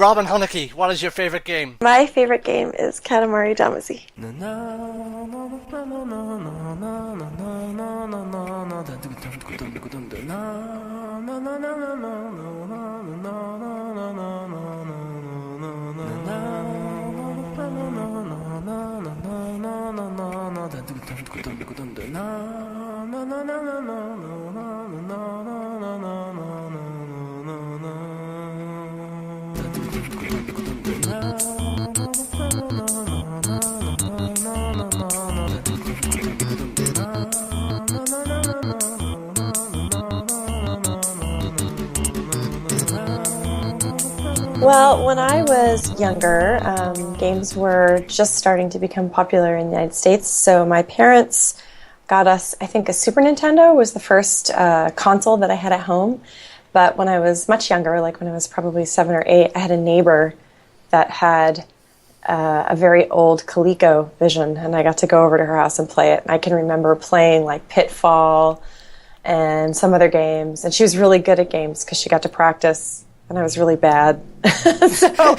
Robin Hunicke, what is your favorite game? My favorite game is Katamari Damacy. Well, when I was younger, games were just starting to become popular in the United States. So my parents got us, I think, a Super Nintendo was the first console that I had at home. But when I was much younger, like when I was probably 7 or 8, I had a neighbor that had a very old ColecoVision, and I got to go over to her house and play it. And I can remember playing like Pitfall and some other games. And she was really good at games because she got to practice, and I was really bad. So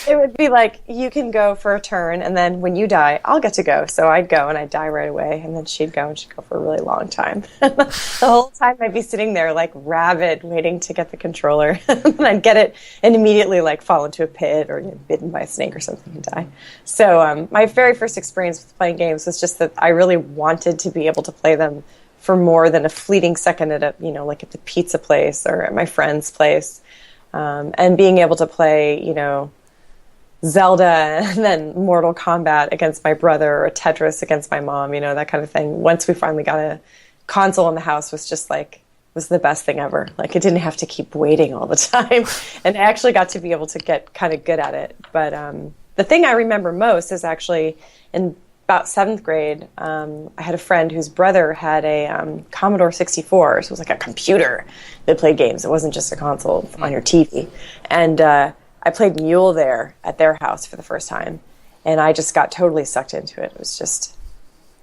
it would be like, you can go for a turn, and then when you die, I'll get to go. So I'd go, and I'd die right away, and then she'd go, and she'd go for a really long time. The whole time I'd be sitting there like rabid, waiting to get the controller. And I'd get it and immediately like fall into a pit or get bitten by a snake or something and die. So my very first experience with playing games was just that I really wanted to be able to play them for more than a fleeting second at a, like at the pizza place or at my friend's place. And being able to play, Zelda and then Mortal Kombat against my brother or Tetris against my mom, that kind of thing. Once we finally got a console in the house was the best thing ever. Like, it didn't have to keep waiting all the time. And I actually got to be able to get kind of good at it. But the thing I remember most is actually in about 7th grade, I had a friend whose brother had a Commodore 64, so it was like a computer that played games. It wasn't just a console on your TV. And I played Mule there at their house for the first time, and I just got totally sucked into it. I was just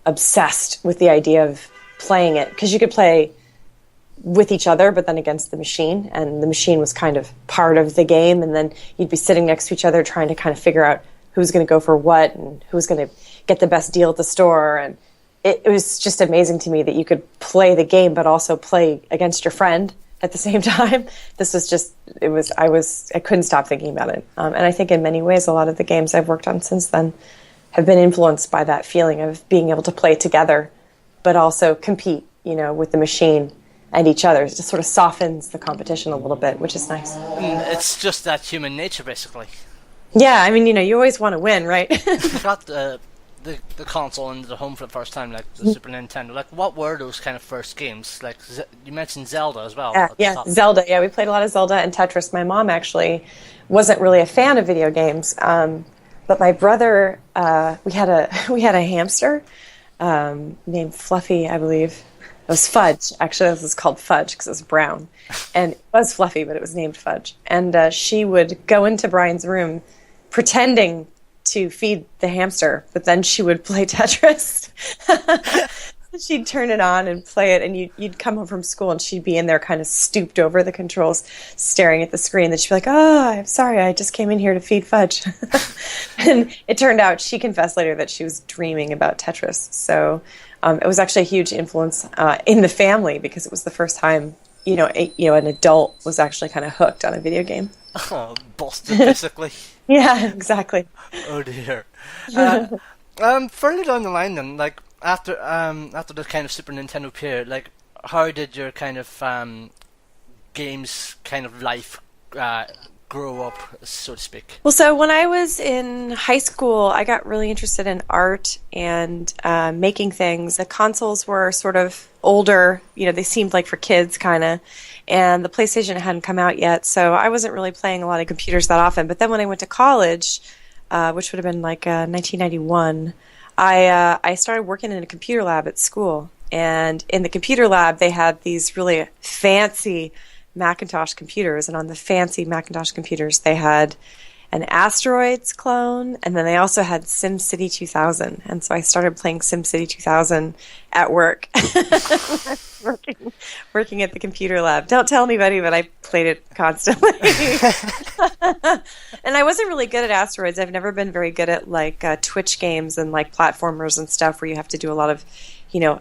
obsessed with the idea of playing it, because you could play with each other, but then against the machine, and the machine was kind of part of the game, and then you'd be sitting next to each other trying to kind of figure out who's going to go for what and who's going to get the best deal at the store. And it was just amazing to me that you could play the game but also play against your friend at the same time. This was just, I couldn't stop thinking about it. And I think in many ways a lot of the games I've worked on since then have been influenced by that feeling of being able to play together but also compete, with the machine and each other. It just sort of softens the competition a little bit, which is nice. It's just that human nature, basically. Yeah, I mean, you always want to win, right? You got the console into the home for the first time, like the Super Nintendo. Like, what were those kind of first games? Like, you mentioned Zelda as well. Yeah, Zelda. Yeah, we played a lot of Zelda and Tetris. My mom actually wasn't really a fan of video games, but my brother, we had a hamster named Fluffy, I believe. It was Fudge. Actually, this was called Fudge because it was brown, and it was Fluffy, but it was named Fudge. And she would go into Brian's room pretending to feed the hamster, but then she would play Tetris. She'd turn it on and play it, and you'd come home from school, and she'd be in there kind of stooped over the controls, staring at the screen. Then she'd be like, "Oh, I'm sorry, I just came in here to feed Fudge." And it turned out, she confessed later, that she was dreaming about Tetris. So it was actually a huge influence in the family, because it was the first time an adult was actually kind of hooked on a video game. Oh, busted, basically. Yeah, exactly. Oh dear. Further down the line, then, like after the kind of Super Nintendo period, like, how did your kind of games kind of life grow up, so to speak? Well, so when I was in high school, I got really interested in art and making things. The consoles were sort of older, they seemed like for kids, kind of, and the PlayStation hadn't come out yet, so I wasn't really playing a lot of computers that often. But then when I went to college, which would have been like 1991, I started working in a computer lab at school. And in the computer lab, they had these really fancy Macintosh computers, and on the fancy Macintosh computers they had an Asteroids clone, and then they also had SimCity 2000. And so I started playing SimCity 2000 at work. working at the computer lab. Don't tell anybody, but I played it constantly. And And I wasn't really good at asteroids. I've never been very good at like Twitch games and like platformers and stuff where you have to do a lot of,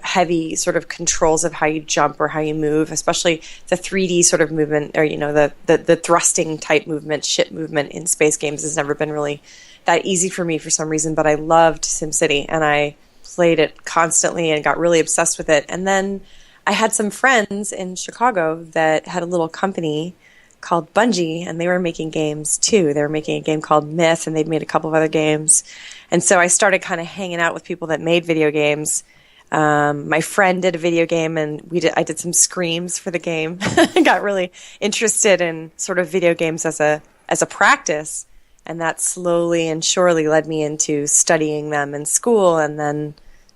heavy sort of controls of how you jump or how you move, especially the 3D sort of movement, or the thrusting type movement, ship movement in space games has never been really that easy for me for some reason. But I loved SimCity, and I played it constantly and got really obsessed with it. And then I had some friends in Chicago that had a little company called Bungie, and they were making games too. They were making a game called Myth, and they'd made a couple of other games. And so I started kind of hanging out with people that made video games. My friend did a video game, and I did some screams for the game. I got really interested in sort of video games as a practice, and that slowly and surely led me into studying them in school, and then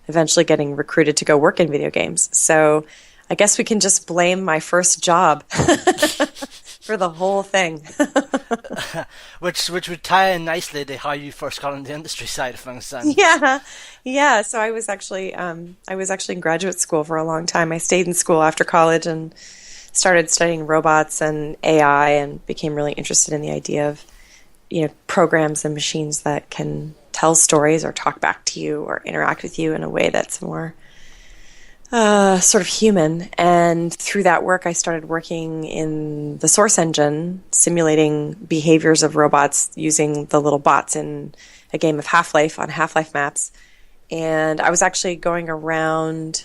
eventually getting recruited to go work in video games. So I guess we can just blame my first job for the whole thing. which would tie in nicely to how you first got into the industry side of things then. Yeah. So I was actually in graduate school for a long time. I stayed in school after college and started studying robots and AI, and became really interested in the idea of programs and machines that can tell stories or talk back to you or interact with you in a way that's more sort of human. And through that work, I started working in the Source engine, simulating behaviors of robots using the little bots in a game of Half-Life on Half-Life maps. And I was actually going around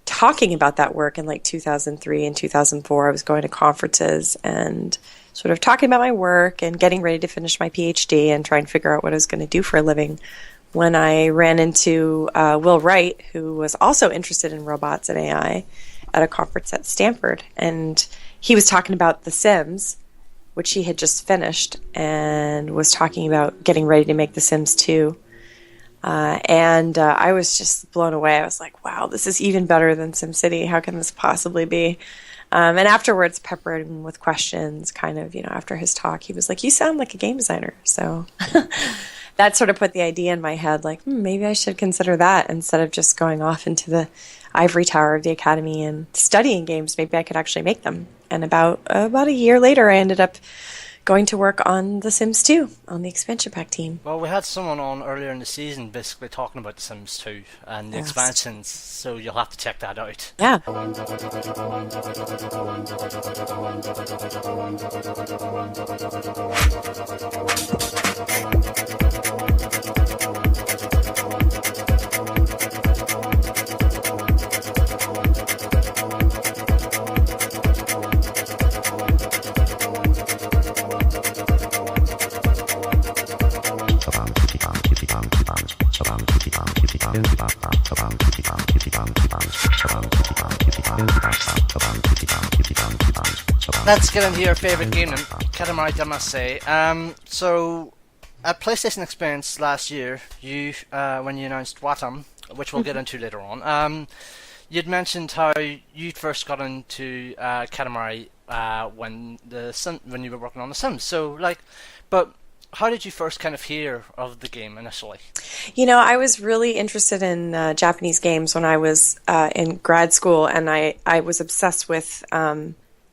talking about that work in like 2003 and 2004. I was going to conferences and sort of talking about my work and getting ready to finish my PhD and try and figure out what I was going to do for a living, when I ran into Will Wright, who was also interested in robots and AI, at a conference at Stanford. And he was talking about The Sims, which he had just finished, and was talking about getting ready to make The Sims 2. And I was just blown away. I was like, wow, this is even better than SimCity. How can this possibly be? And afterwards, peppered him with questions, kind of, after his talk. He was like, you sound like a game designer. So that sort of put the idea in my head, like, maybe I should consider that instead of just going off into the ivory tower of the academy and studying games. Maybe I could actually make them. And about a year later, I ended up going to work on The Sims 2 on the expansion pack team. Well, we had someone on earlier in the season basically talking about The Sims 2 and the expansions, so you'll have to check that out. Yeah. Let's get into your favourite game, Katamari Damacy. So, at PlayStation Experience last year, you when you announced Watam, which we'll get into later on, you'd mentioned how you first got into Katamari when you were working on The Sims. So, but how did you first kind of hear of the game initially? I was really interested in Japanese games when I was in grad school, and I was obsessed with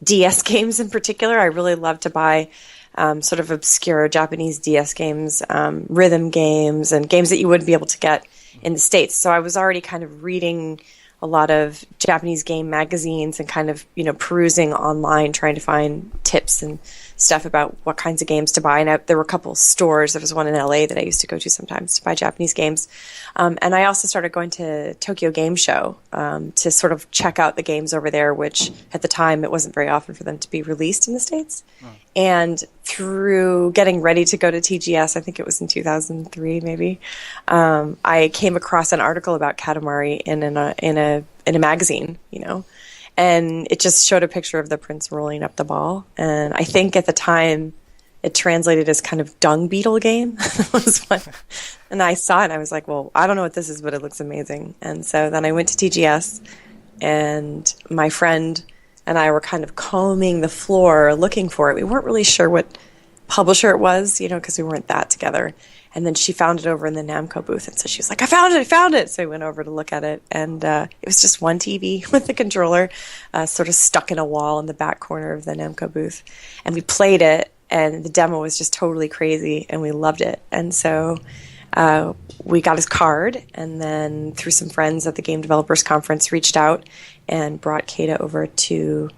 DS games in particular. I really loved to buy sort of obscure Japanese DS games, rhythm games, and games that you wouldn't be able to get in the States. So I was already kind of reading a lot of Japanese game magazines and kind of, perusing online, trying to find tips and stuff about what kinds of games to buy. And there were a couple stores. There was one in LA that I used to go to sometimes to buy Japanese games. And I also started going to Tokyo Game Show to sort of check out the games over there, which at the time it wasn't very often for them to be released in the States. And through getting ready to go to TGS, I think it was in 2003 maybe, I came across an article about Katamari in a magazine, and it just showed a picture of the prince rolling up the ball. And I think at the time it translated as kind of dung beetle game. And I saw it and I was like, well, I don't know what this is, but it looks amazing. And so then I went to TGS, and my friend and I were kind of combing the floor looking for it. We weren't really sure what publisher it was, because we weren't that together. And then she found it over in the Namco booth, and so she was like, I found it! So we went over to look at it, and it was just one TV with the controller sort of stuck in a wall in the back corner of the Namco booth. And we played it, and the demo was just totally crazy, and we loved it. And so we got his card, and then through some friends at the Game Developers Conference, reached out and brought Kata over to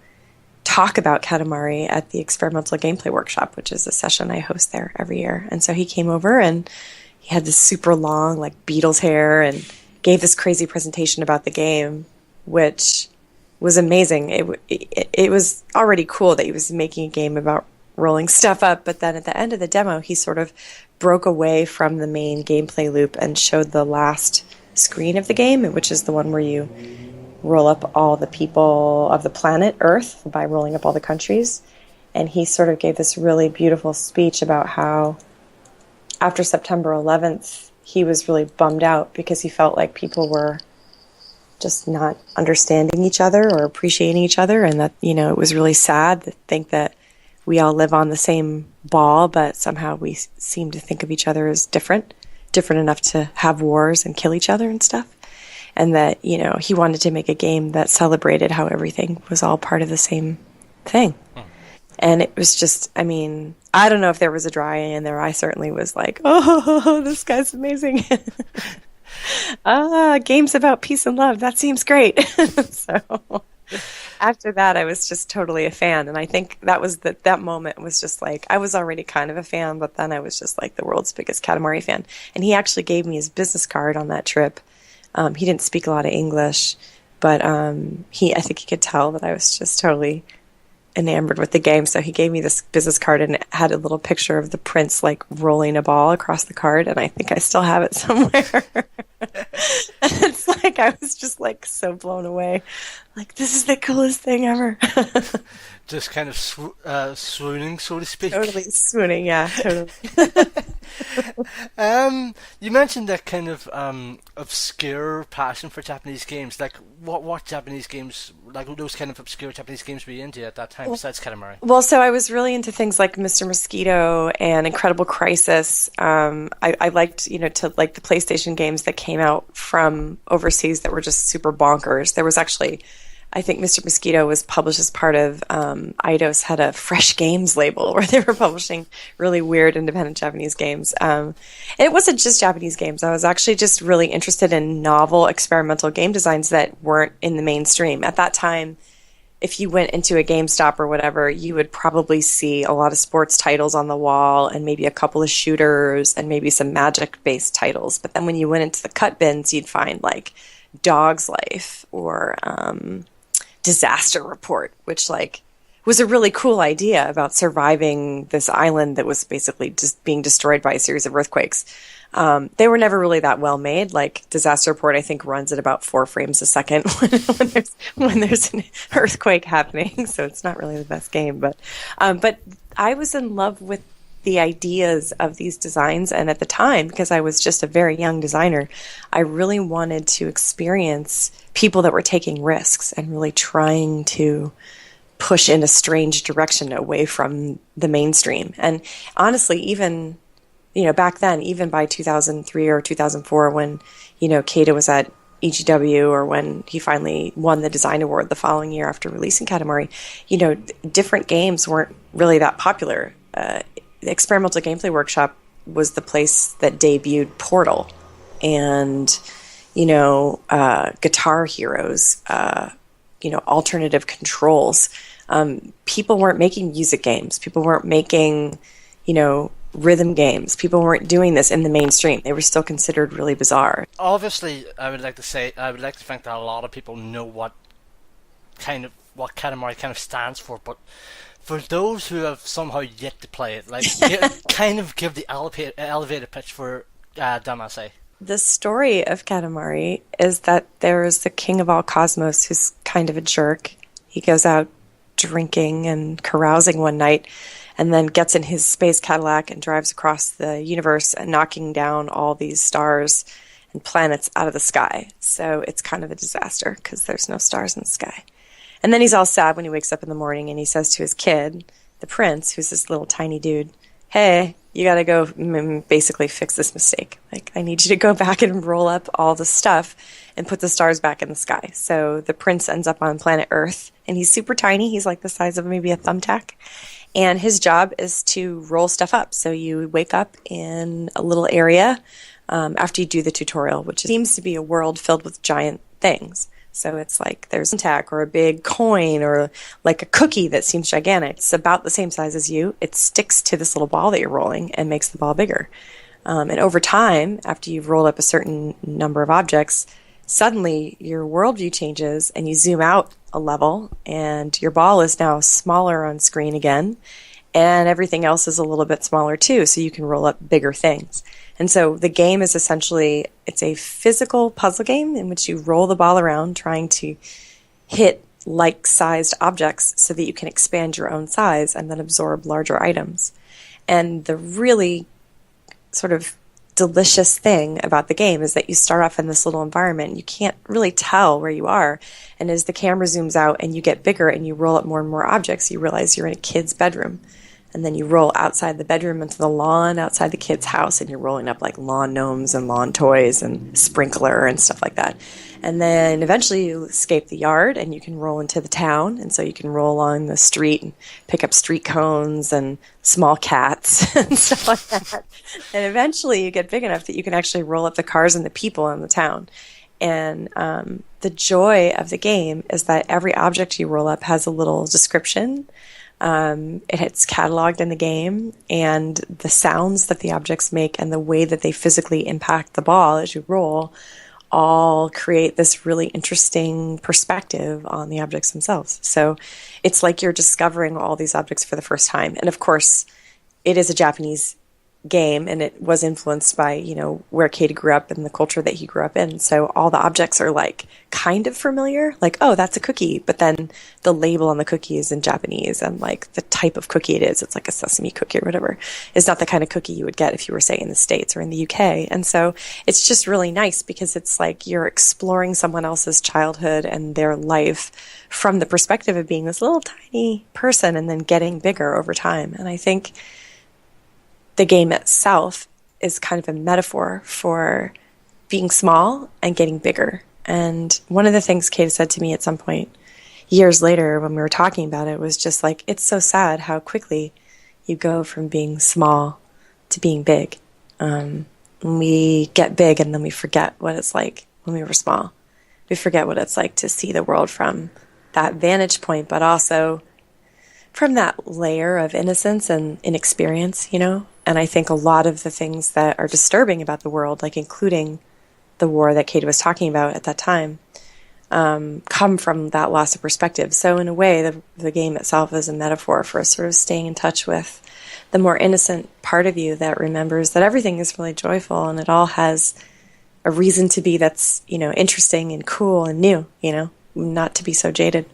talk about Katamari at the Experimental Gameplay Workshop, which is a session I host there every year. And so he came over, and he had this super long, like, Beatles hair, and gave this crazy presentation about the game, which was amazing. It was already cool that he was making a game about rolling stuff up, but then at the end of the demo, he sort of broke away from the main gameplay loop and showed the last screen of the game, which is the one where you roll up all the people of the planet Earth by rolling up all the countries. And he sort of gave this really beautiful speech about how after September 11th, he was really bummed out because he felt like people were just not understanding each other or appreciating each other, and that, you know, it was really sad to think that we all live on the same ball, but somehow we seem to think of each other as different enough to have wars and kill each other and stuff. And that, you know, he wanted to make a game that celebrated how everything was all part of the same thing. And it was just, I mean, I don't know if there was a dry eye in there. I certainly was like, oh, this guy's amazing. Games about peace and love. That seems great. So after that, I was just totally a fan. And I think that was that moment was just like, I was already kind of a fan, but then I was just like the world's biggest Katamari fan. And he actually gave me his business card on that trip. He didn't speak a lot of English, but I think he could tell that I was just totally enamored with the game. So he gave me this business card, and it had a little picture of the prince like rolling a ball across the card, and I think I still have it somewhere. It's like I was just like so blown away, like this is the coolest thing ever. Just kind of swooning, so to speak. Totally swooning, yeah, totally. You mentioned that kind of obscure passion for Japanese games. Like, what Japanese games, like those kind of obscure Japanese games were you into at that time, besides Katamari? Well, so I was really into things like Mr. Mosquito and Incredible Crisis. I liked, to like the PlayStation games that came out from overseas that were just super bonkers. There was actually, I think Mr. Mosquito was published as part of Eidos had a Fresh Games label where they were publishing really weird independent Japanese games. It wasn't just Japanese games. I was actually just really interested in novel experimental game designs that weren't in the mainstream. At that time, if you went into a GameStop or whatever, you would probably see a lot of sports titles on the wall and maybe a couple of shooters and maybe some magic-based titles. But then when you went into the cut bins, you'd find like Dog's Life or Disaster Report, which like was a really cool idea about surviving this island that was basically just being destroyed by a series of earthquakes. They were never really that well made. Like Disaster Report, I think runs at about 4 frames a second when there's an earthquake happening. So it's not really the best game, but I was in love with the ideas of these designs, and at the time, because I was just a very young designer, I really wanted to experience people that were taking risks and really trying to push in a strange direction away from the mainstream. And honestly, even back then, even by 2003 or 2004, when Kata was at EGW, or when he finally won the design award the following year after releasing Katamari, different games weren't really that popular. The Experimental Gameplay Workshop was the place that debuted Portal and, Guitar Heroes, alternative controls. People weren't making music games. People weren't making, rhythm games. People weren't doing this in the mainstream. They were still considered really bizarre. Obviously, I would like to think that a lot of people know what Katamari kind of stands for, but for those who have somehow yet to play it, like, give the elevator pitch for Damacy. The story of Katamari is that there is the king of all cosmos who's kind of a jerk. He goes out drinking and carousing one night and then gets in his space Cadillac and drives across the universe and knocking down all these stars and planets out of the sky. So it's kind of a disaster because there's no stars in the sky. And then he's all sad when he wakes up in the morning and he says to his kid, the prince, who's this little tiny dude, hey, you got to go basically fix this mistake. Like, I need you to go back and roll up all the stuff and put the stars back in the sky. So the prince ends up on planet Earth, and he's super tiny. He's like the size of maybe a thumbtack. And his job is to roll stuff up. So you wake up in a little area after you do the tutorial, which seems to be a world filled with giant things. So it's like there's a tack or a big coin or like a cookie that seems gigantic. It's about the same size as you. It sticks to this little ball that you're rolling and makes the ball bigger. And over time, after you've rolled up a certain number of objects, suddenly your worldview changes and you zoom out a level and your ball is now smaller on screen again and everything else is a little bit smaller too, so you can roll up bigger things. And so the game is essentially, it's a physical puzzle game in which you roll the ball around trying to hit like-sized objects so that you can expand your own size and then absorb larger items. And the really sort of delicious thing about the game is that you start off in this little environment and you can't really tell where you are. And as the camera zooms out and you get bigger and you roll up more and more objects, you realize you're in a kid's bedroom. And then you roll outside the bedroom into the lawn outside the kid's house and you're rolling up like lawn gnomes and lawn toys and sprinkler and stuff like that. And then eventually you escape the yard and you can roll into the town. And so you can roll along the street and pick up street cones and small cats and stuff like that. And eventually you get big enough that you can actually roll up the cars and the people in the town. And the joy of the game is that every object you roll up has a little description. It's cataloged in the game, and the sounds that the objects make and the way that they physically impact the ball as you roll all create this really interesting perspective on the objects themselves. So it's like you're discovering all these objects for the first time. And of course, it is a Japanese game, and it was influenced by, you know, where Katie grew up and the culture that he grew up in. So all the objects are like kind of familiar, like, oh, that's a cookie. But then the label on the cookie is in Japanese, and like the type of cookie it is, it's like a sesame cookie or whatever, is not the kind of cookie you would get if you were, say, in the States or in the UK. And so it's just really nice because it's like you're exploring someone else's childhood and their life from the perspective of being this little tiny person and then getting bigger over time. And I think the game itself is kind of a metaphor for being small and getting bigger. And one of the things Kate said to me at some point years later when we were talking about it was just like, it's so sad how quickly you go from being small to being big. We get big and then we forget what it's like when we were small. We forget what it's like to see the world from that vantage point, but also from that layer of innocence and inexperience, you know? And I think a lot of the things that are disturbing about the world, like including the war that Katie was talking about at that time, come from that loss of perspective. So in a way, the game itself is a metaphor for sort of staying in touch with the more innocent part of you that remembers that everything is really joyful and it all has a reason to be that's, you know, interesting and cool and new, you know, not to be so jaded.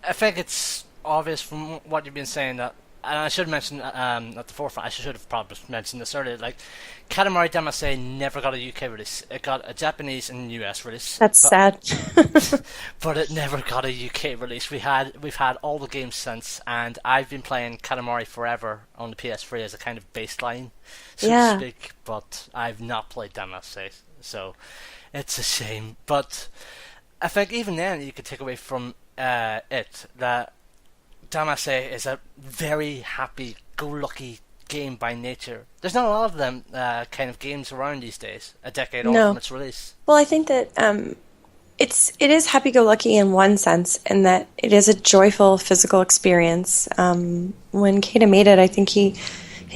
I think it's obvious from what you've been saying that, and I should mention at the forefront, I should have probably mentioned this earlier, like, Katamari Damacy never got a UK release. It got a Japanese and US release. That's sad. But it never got a UK release. We've had all the games since, and I've been playing Katamari forever on the PS3 as a kind of baseline, so to speak, but I've not played Damacy, so it's a shame. But I think even then you could take away from it that Damacy is a very happy-go-lucky game by nature. There's not a lot of them kind of games around these days, a decade on from its release. Well, I think that it is happy-go-lucky in one sense, in that it is a joyful physical experience. When Kata made it, I think he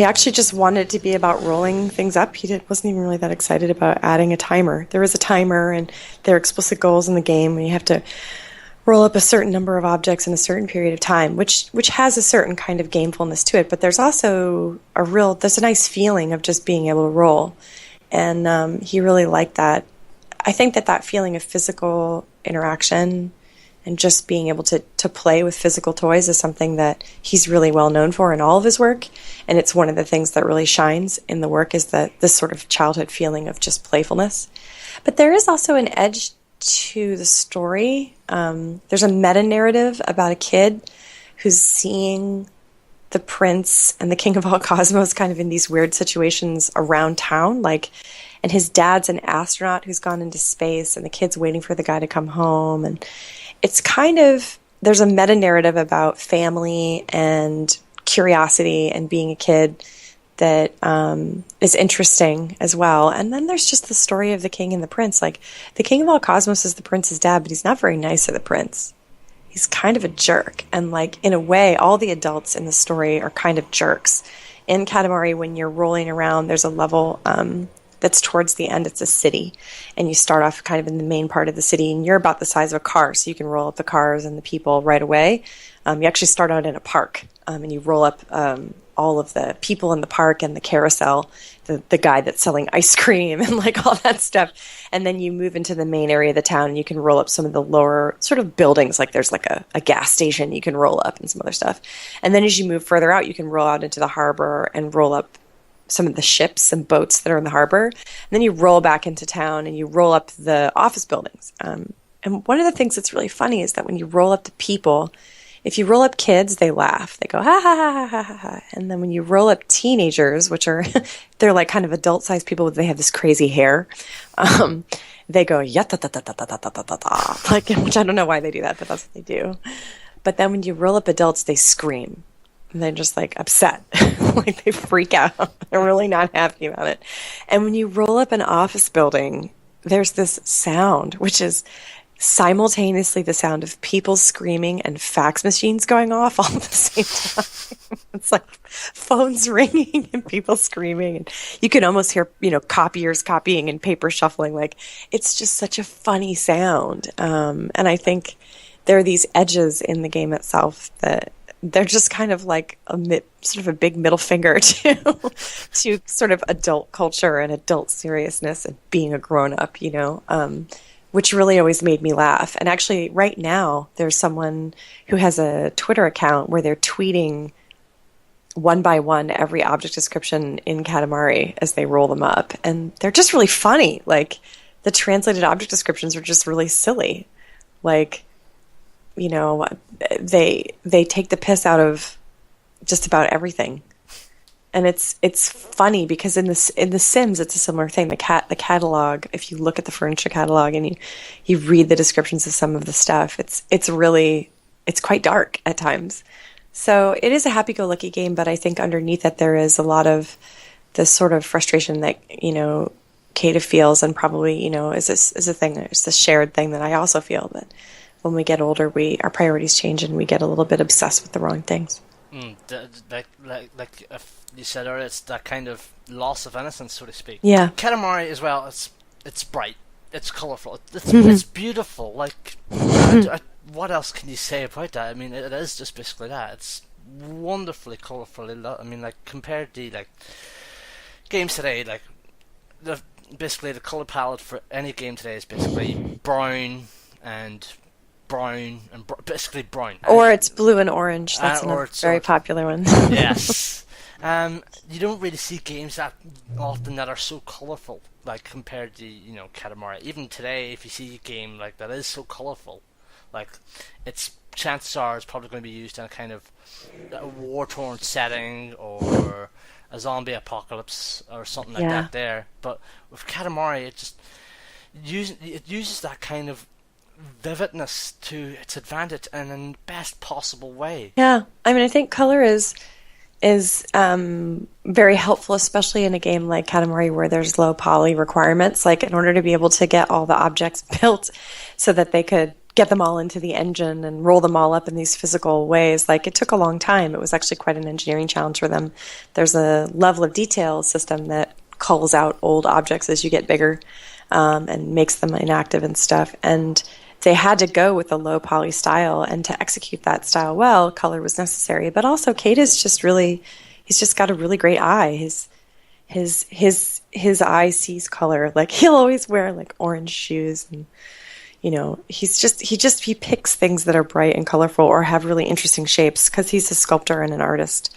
actually just wanted it to be about rolling things up. Wasn't even really that excited about adding a timer. There is a timer, and there are explicit goals in the game, and you have to roll up a certain number of objects in a certain period of time, which has a certain kind of gamefulness to it. But there's also there's a nice feeling of just being able to roll. And he really liked that. I think that feeling of physical interaction and just being able to play with physical toys is something that he's really well known for in all of his work. And it's one of the things that really shines in the work is that this sort of childhood feeling of just playfulness. But there is also an edge to the story. There's a meta-narrative about a kid who's seeing the prince and the king of all cosmos kind of in these weird situations around town, and his dad's an astronaut who's gone into space and the kid's waiting for the guy to come home, and it's kind of there's a meta narrative about family and curiosity and being a kid that is interesting as well. And then there's just the story of the king and the prince. Like, the king of all cosmos is the prince's dad, but he's not very nice to the prince. He's kind of a jerk. And, like, in a way, all the adults in the story are kind of jerks. In Katamari, when you're rolling around, there's a level that's towards the end. It's a city. And you start off kind of in the main part of the city, and you're about the size of a car, so you can roll up the cars and the people right away. You actually start out in a park, and you roll up all of the people in the park and the carousel, the guy that's selling ice cream and like all that stuff. And then you move into the main area of the town, and you can roll up some of the lower sort of buildings. Like, there's like a gas station you can roll up and some other stuff. And then as you move further out, you can roll out into the harbor and roll up some of the ships and boats that are in the harbor. And then you roll back into town and you roll up the office buildings. And one of the things that's really funny is that when you roll up the people, if you roll up kids, they laugh. They go, ha, ha, ha, ha, ha, ha. And then when you roll up teenagers, which are, they're like kind of adult-sized people, they have this crazy hair, they go, ya, ta, ta, ta, ta, ta, ta, ta, ta, ta. Like, which I don't know why they do that, but that's what they do. But then when you roll up adults, they scream. And they're just like upset. Like, they freak out. They're really not happy about it. And when you roll up an office building, there's this sound, which is simultaneously the sound of people screaming and fax machines going off all at the same time. It's like phones ringing and people screaming, and you can almost hear, copiers copying and paper shuffling. Like, it's just such a funny sound. And I think there are these edges in the game itself that they're just kind of like sort of a big middle finger to sort of adult culture and adult seriousness and being a grown up, which really always made me laugh. And actually, right now, there's someone who has a Twitter account where they're tweeting one by one every object description in Katamari as they roll them up. And they're just really funny. Like, the translated object descriptions are just really silly. Like, they take the piss out of just about everything. And it's funny because in the Sims, it's a similar thing. The catalog, if you look at the furniture catalog and you read the descriptions of some of the stuff, it's quite dark at times. So it is a happy-go-lucky game, but I think underneath it there is a lot of this sort of frustration that Kata feels, and probably is a thing. It's a shared thing that I also feel, that when we get older, our priorities change and we get a little bit obsessed with the wrong things. Like you said earlier, it's that kind of loss of innocence, so to speak. Yeah. Katamari as well. It's bright. It's colourful. It's beautiful. Like, what else can you say about that? I mean, it is just basically that. It's wonderfully colourful. I mean, like, compared to like games today, like basically the colour palette for any game today is basically brown and basically brown. Or it's blue and orange. That's another very popular one. Yes. You don't really see games that often that are so colourful, like compared to Katamari. Even today, if you see a game like that is so colourful, like chances are it's probably going to be used in a kind of war-torn setting or a zombie apocalypse or something like that there. But with Katamari, it uses that kind of vividness to its advantage and in the best possible way. Yeah, I mean, I think color is very helpful, especially in a game like Katamari where there's low poly requirements. Like, in order to be able to get all the objects built so that they could get them all into the engine and roll them all up in these physical ways, like, it took a long time. It was actually quite an engineering challenge for them. There's a level of detail system that culls out old objects as you get bigger and makes them inactive and stuff. And they had to go with a low poly style, and to execute that style well, color was necessary. But also, Kata's he's just got a really great eye. His eye sees color. Like, he'll always wear like orange shoes, and he picks things that are bright and colorful or have really interesting shapes because he's a sculptor and an artist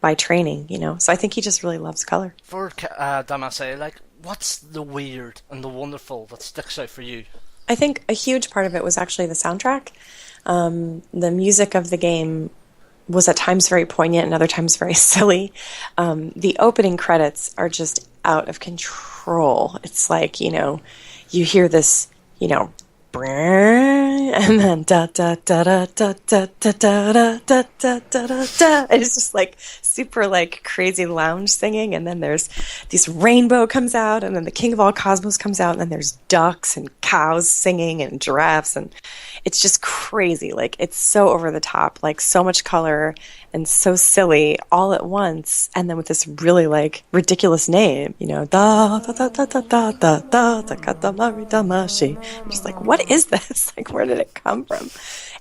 by training. So I think he just really loves color. For Damacy, like, what's the weird and the wonderful that sticks out for you? I think a huge part of it was actually the soundtrack. The music of the game was at times very poignant and other times very silly. The opening credits are just out of control. It's like, you hear this, and then da da da da da da da da da da da da da. It's just like super like crazy lounge singing, and then there's this rainbow comes out, and then the King of All Cosmos comes out, and then there's ducks and cows singing and giraffes, and it's just crazy. Like it's so over the top, like so much color and so silly all at once, and then with this really like ridiculous name, da da da da da da da da da Katamari Damacy. I'm just like, what is this? Like, where did it come from?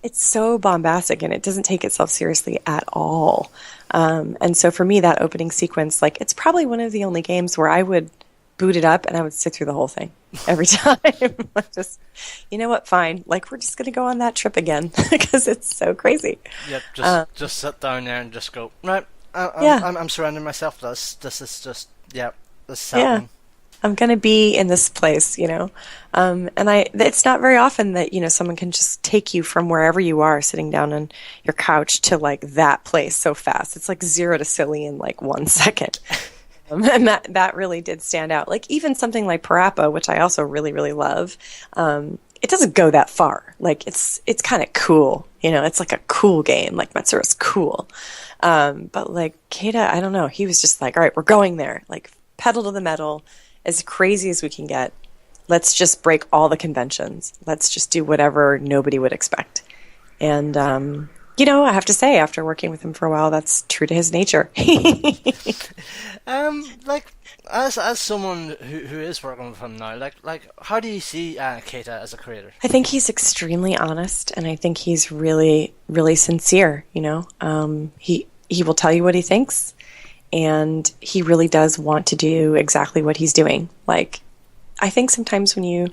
It's so bombastic, and it doesn't take itself seriously at all. And so for me, that opening sequence, like, it's probably one of the only games where I would boot it up and I would sit through the whole thing every time. Just, you know what? Fine. Like, we're just going to go on that trip again because it's so crazy. Yep. Just sit down there and just go. Right. Yeah. I'm surrounding myself. This is just this is happening. Yeah. I'm going to be in this place, and it's not very often that, someone can just take you from wherever you are sitting down on your couch to like that place so fast. It's like 0 to silly in like 1 second. And that really did stand out. Like even something like Parappa, which I also really, really love, it doesn't go that far. Like it's kind of cool, it's like a cool game. Like Matsura's cool. But like Keita, I don't know. He was just like, all right, we're going there. Like pedal to the metal. As crazy as we can get. Let's just break all the conventions. Let's just do whatever nobody would expect. And, I have to say, after working with him for a while, that's true to his nature. Like, as someone who is working with him now, like, how do you see Keita as a creator? I think he's extremely honest, and I think he's really, really sincere, He will tell you what he thinks. And he really does want to do exactly what he's doing. Like, I think sometimes when you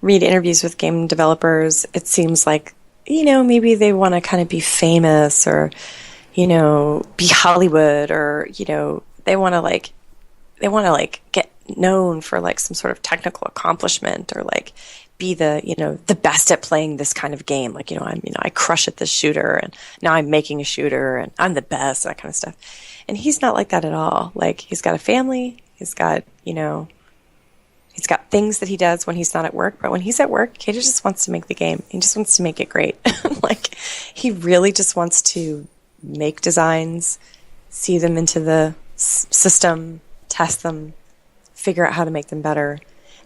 read interviews with game developers, it seems like, maybe they want to kind of be famous or, be Hollywood or, they want to get known for like some sort of technical accomplishment or like be the best at playing this kind of game. Like, I crush at this shooter and now I'm making a shooter and I'm the best, that kind of stuff. And he's not like that at all. Like, he's got a family. He's got, he's got things that he does when he's not at work. But when he's at work, he just wants to make the game. He just wants to make it great. Like, he really just wants to make designs, see them into the system, test them, figure out how to make them better.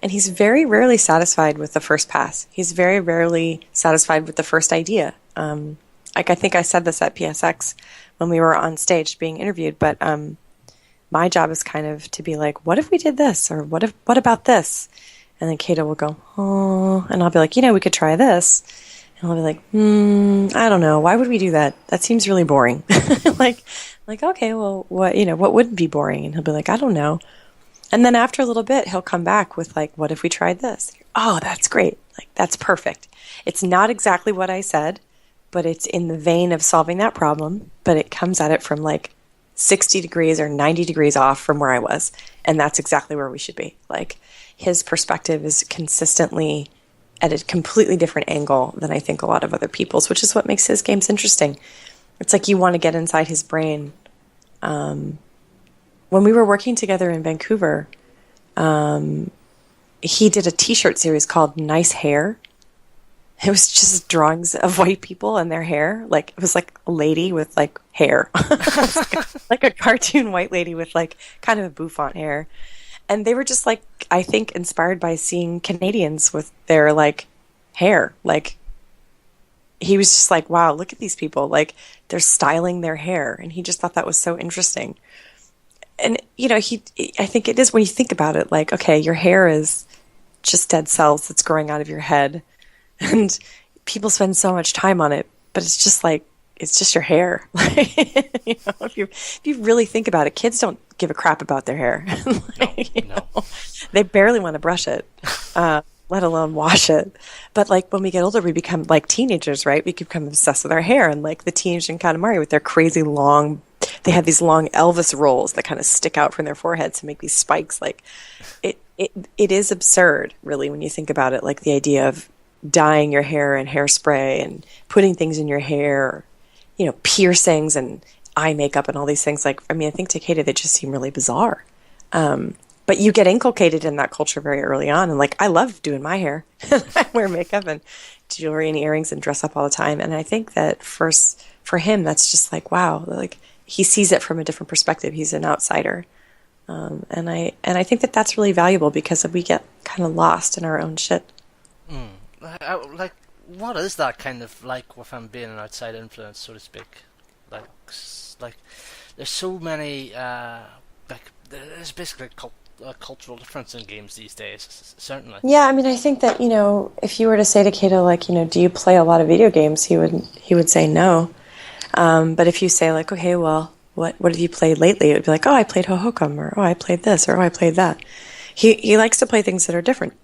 And he's very rarely satisfied with the first pass. He's very rarely satisfied with the first idea. Like, I think I said this at PSX when we were on stage being interviewed, but my job is kind of to be like, what if we did this? Or what about this? And then Keita will go, oh, and I'll be like, we could try this. And I'll be like, I don't know. Why would we do that? That seems really boring. like, okay, well, what would be boring? And he'll be like, I don't know. And then after a little bit, he'll come back with like, what if we tried this? Oh, that's great. Like, that's perfect. It's not exactly what I said, but it's in the vein of solving that problem, but it comes at it from like 60 degrees or 90 degrees off from where I was. And that's exactly where we should be. Like, his perspective is consistently at a completely different angle than I think a lot of other people's, which is what makes his games interesting. It's like you want to get inside his brain. When we were working together in Vancouver, he did a t-shirt series called Nice Hair. It was just drawings of white people and their hair. Like, it was like a lady with like hair. Like a cartoon white lady with like kind of a bouffant hair. And they were just like, I think, inspired by seeing Canadians with their like hair. Like, he was just like, wow, look at these people. Like, they're styling their hair. And he just thought that was so interesting. And, I think it is when you think about it, like, okay, your hair is just dead cells that's growing out of your head. And people spend so much time on it, but it's just like, it's just your hair. If you really think about it, kids don't give a crap about their hair. No. They barely want to brush it, let alone wash it. But like when we get older, we become like teenagers, right? We become obsessed with our hair, and like the teenagers in Katamari with their crazy long, they have these long Elvis rolls that kind of stick out from their foreheads to make these spikes. Like it is absurd, really, when you think about it. Like the idea of dyeing your hair and hairspray and putting things in your hair, piercings and eye makeup and all these things. Like, I mean, I think to Keita, they just seem really bizarre. but you get inculcated in that culture very early on. And like, I love doing my hair. I wear makeup and jewelry and earrings and dress up all the time. And I think that first for him, that's just like, wow, like he sees it from a different perspective. He's an outsider. And I think that that's really valuable because we get kind of lost in our own shit. Like, what is that kind of like with him being an outside influence, so to speak? Like there's so many, like, there's basically a cultural difference in games these days, certainly. Yeah, I mean, I think that, if you were to say to Cato, like, do you play a lot of video games? He would say no. But if you say like, okay, well, what have you played lately? It would be like, oh, I played Hohokam, or oh, I played this, or oh, I played that. He likes to play things that are different.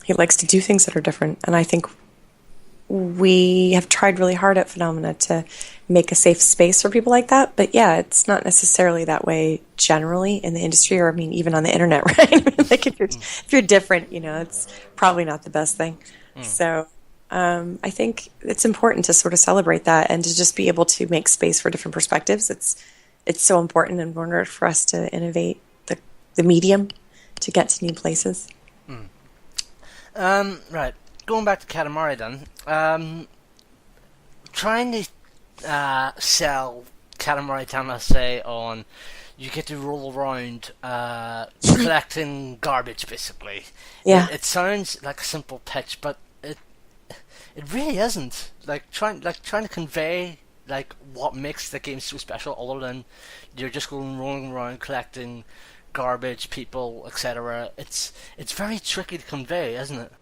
He likes to do things that are different. And I think we have tried really hard at Funomena to make a safe space for people like that. But yeah, it's not necessarily that way generally in the industry, or I mean, even on the internet, right? I mean, like if you're different, it's probably not the best thing. So I think it's important to sort of celebrate that and to just be able to make space for different perspectives. It's so important in order for us to innovate the medium to get to new places. Right. Going back to Katamari then, trying to sell Katamari Damacy on, you get to roll around collecting garbage, basically. Yeah. It sounds like a simple pitch, but it really isn't. Like trying to convey like what makes the game so special, other than you're just rolling around collecting garbage, people, etc. It's very tricky to convey, isn't it?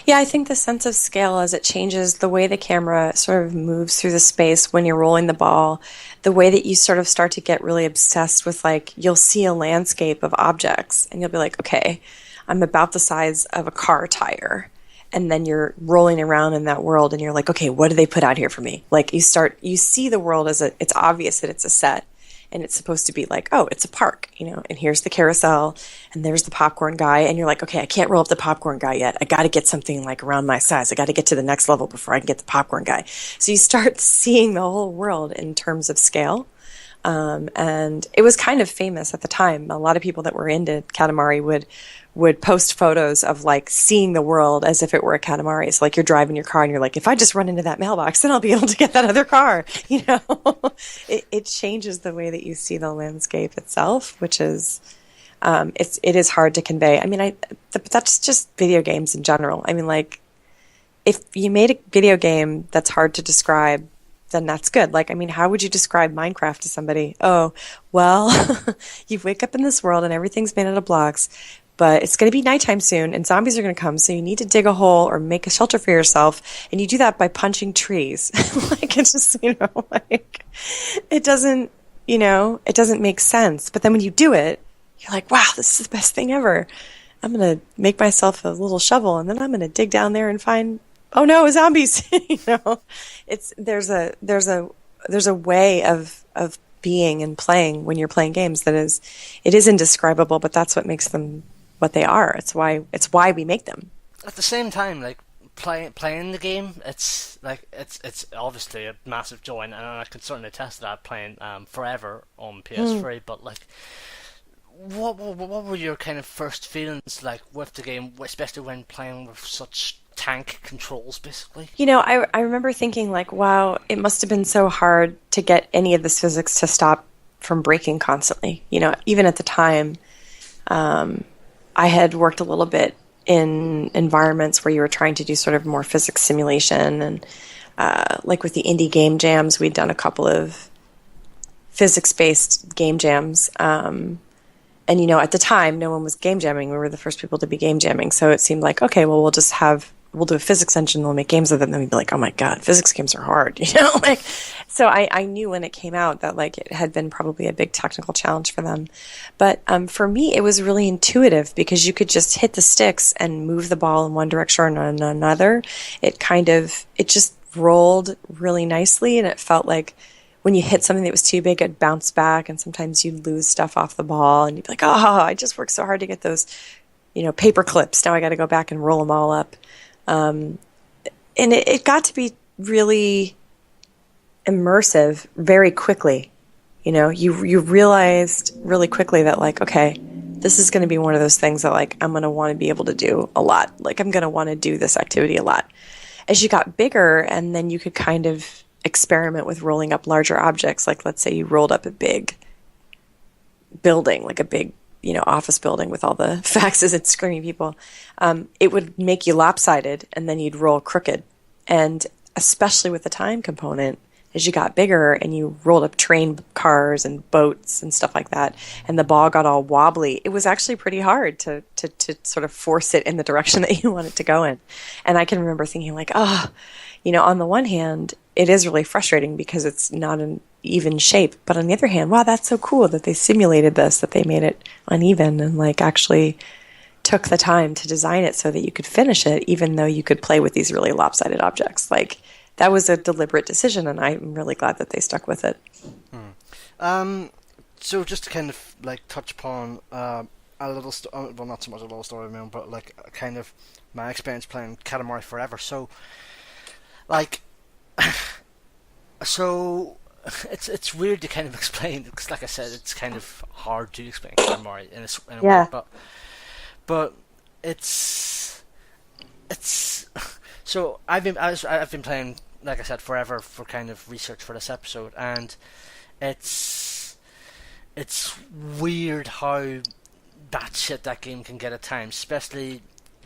Yeah, I think the sense of scale as it changes, the way the camera sort of moves through the space when you're rolling the ball, the way that you sort of start to get really obsessed with, like, you'll see a landscape of objects and you'll be like, okay, I'm about the size of a car tire. And then you're rolling around in that world and you're like, okay, what do they put out here for me? Like you see the world as it's obvious that it's a set. And it's supposed to be like, oh, it's a park, and here's the carousel, and there's the popcorn guy, and you're like, okay, I can't roll up the popcorn guy yet. I got to get something like around my size. I got to get to the next level before I can get the popcorn guy. So you start seeing the whole world in terms of scale. And it was kind of famous at the time. A lot of people that were into Katamari would post photos of like seeing the world as if it were a Katamari. So like you're driving your car and you're like, if I just run into that mailbox, then I'll be able to get that other car. It changes the way that you see the landscape itself, which is, it is hard to convey. I mean, that's just video games in general. I mean, like if you made a video game that's hard to describe, then that's good. Like, I mean, how would you describe Minecraft to somebody? Oh, well, you wake up in this world and everything's made out of blocks, but it's going to be nighttime soon and zombies are going to come. So you need to dig a hole or make a shelter for yourself. And you do that by punching trees. Like, it's just, like it doesn't make sense. But then when you do it, you're like, wow, this is the best thing ever. I'm going to make myself a little shovel and then I'm going to dig down there and find, oh no, zombies. There's a way of being and playing when you're playing games it is indescribable, but that's what makes them what they are. It's why we make them. At the same time, like playing the game, it's obviously a massive joy, and I can certainly attest to that playing forever on PS3. But like, what were your kind of first feelings like with the game, especially when playing with such tank controls, basically? I remember thinking like, wow, it must have been so hard to get any of this physics to stop from breaking constantly. Even at the time, I had worked a little bit in environments where you were trying to do sort of more physics simulation, and like with the indie game jams, we'd done a couple of physics-based game jams. And at the time, no one was game jamming. We were the first people to be game jamming, so it seemed like, okay, well, we'll do a physics engine, we'll make games of it, and then we'd be like, oh my god, physics games are hard, like, so I knew when it came out that like it had been probably a big technical challenge for them. But for me, it was really intuitive because you could just hit the sticks and move the ball in one direction or another. It just rolled really nicely, and it felt like when you hit something that was too big, it'd bounce back, and sometimes you'd lose stuff off the ball, and you'd be like, oh, I just worked so hard to get those, paper clips. Now I got to go back and roll them all up. And it got to be really immersive very quickly. You realized really quickly that like, okay, this is going to be one of those things that like I'm going to want to be able to do a lot. Like I'm going to want to do this activity a lot. As you got bigger, and then you could kind of experiment with rolling up larger objects. Like let's say you rolled up a big building, like a big, office building with all the faxes and screaming people. It would make you lopsided, and then you'd roll crooked. And especially with the time component, as you got bigger and you rolled up train cars and boats and stuff like that, and the ball got all wobbly, it was actually pretty hard to sort of force it in the direction that you want it to go in. And I can remember thinking like, on the one hand, it is really frustrating because it's not an even shape. But on the other hand, wow, that's so cool that they simulated this, that they made it uneven and like actually took the time to design it so that you could finish it, even though you could play with these really lopsided objects. Like, that was a deliberate decision, and I'm really glad that they stuck with it. So just to kind of like touch upon a little, well, not so much a little story of my own, but like kind of my experience playing Katamari Forever. So, like, so it's weird to kind of explain because, like I said, it's kind of hard to explain Katamari in a way, but it's so I've been playing, like I said, forever for kind of research for this episode, and it's weird how batshit that game can get at times, especially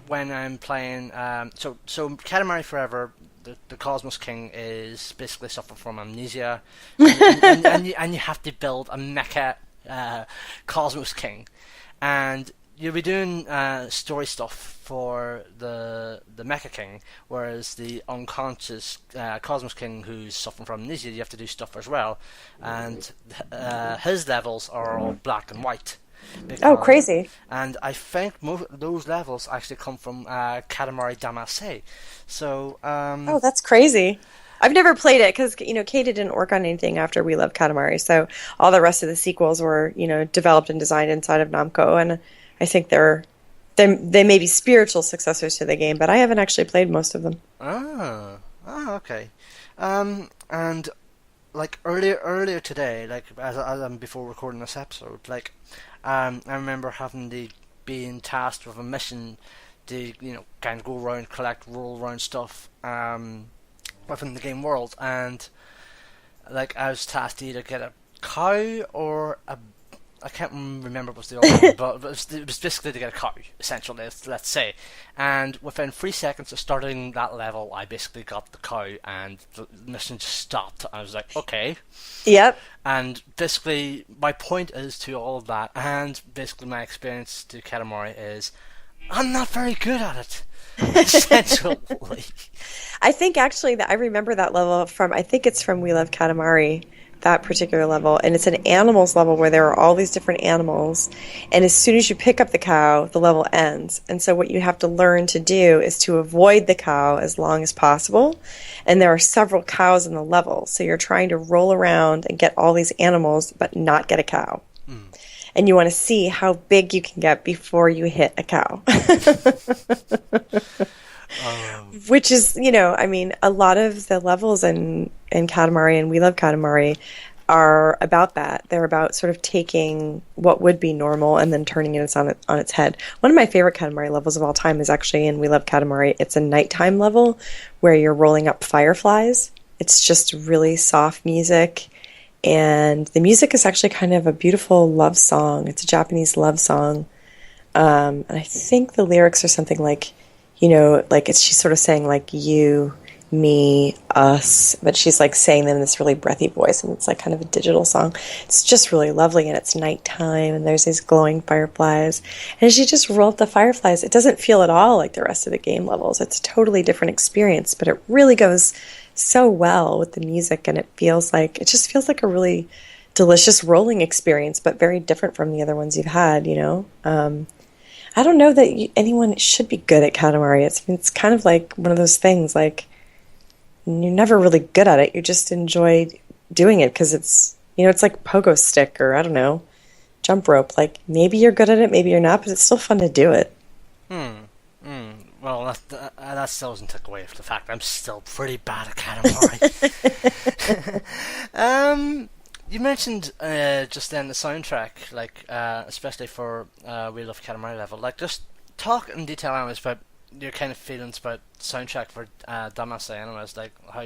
when I'm playing. So Katamari Forever, the Cosmos King is basically suffering from amnesia, and you have to build a mecha Cosmos King, and you'll be doing story stuff for the Mecha King, whereas the unconscious Cosmos King, who's suffering from amnesia, you have to do stuff as well, and his levels are all black and white. Oh, crazy! And I think those levels actually come from Katamari Damacy. So, oh, that's crazy. I've never played it because, Kata didn't work on anything after We Love Katamari, so all the rest of the sequels were, developed and designed inside of Namco, and I think they may be spiritual successors to the game, but I haven't actually played most of them. Okay. And like earlier today, like as before recording this episode, like I remember being tasked with a mission to kind of go around, collect, roll around stuff within the game world, and like I was tasked to either get a cow or I can't remember what was the other one, but it was basically to get a cow, essentially, let's say. And within 3 seconds of starting that level, I basically got the cow, and the mission just stopped. I was like, okay. Yep. And basically, my point is to all of that, and basically my experience to Katamari is, I'm not very good at it, essentially. I think actually that I remember that level I think it's from We Love Katamari, that particular level, and it's an animals level where there are all these different animals, and as soon as you pick up the cow, the level ends. And so what you have to learn to do is to avoid the cow as long as possible, and there are several cows in the level, so you're trying to roll around and get all these animals but not get a cow. And you want to see how big you can get before you hit a cow. Which is, a lot of the levels in Katamari and We Love Katamari are about that. They're about sort of taking what would be normal and then turning it on its head. One of my favorite Katamari levels of all time is actually in We Love Katamari. It's a nighttime level where you're rolling up fireflies. It's just really soft music, and the music is actually kind of a beautiful love song. It's a Japanese love song, and I think the lyrics are something like, she's sort of saying like you, me, us, but she's like saying them in this really breathy voice, and it's like kind of a digital song. It's just really lovely, and it's nighttime, and there's these glowing fireflies, and as you just roll up the fireflies, it doesn't feel at all like the rest of the game levels. It's a totally different experience, but it really goes so well with the music, and it just feels like a really delicious rolling experience, but very different from the other ones you've had, I don't know that anyone should be good at Katamari. It's kind of like one of those things, like, you're never really good at it. You just enjoy doing it because it's like pogo stick or, I don't know, jump rope. Like, maybe you're good at it, maybe you're not, but it's still fun to do it. Well, that still doesn't take away from the fact I'm still pretty bad at Katamari. You mentioned just then the soundtrack, like especially for We Love Katamari level. Like, just talk in detail, anyways, about your kind of feelings about soundtrack for Damacy, anyways, like how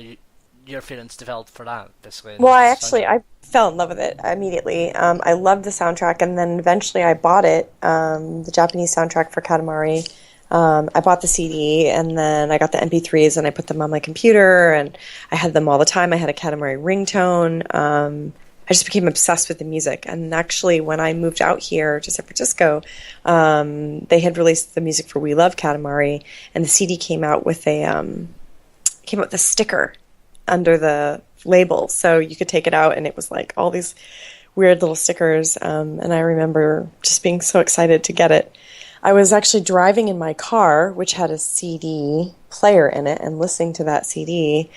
your feelings developed for that, basically, in Well, the soundtrack. I fell in love with it immediately. I loved the soundtrack, and then eventually I bought it, the Japanese soundtrack for Katamari. I bought the CD, and then I got the MP3s, and I put them on my computer, and I had them all the time. I had a Katamari ringtone. I just became obsessed with the music. And actually, when I moved out here to San Francisco, they had released the music for We Love Katamari, and the CD came out with a sticker under the label, so you could take it out, and it was like all these weird little stickers. And I remember just being so excited to get it. I was actually driving in my car, which had a CD player in it, and listening to that CD.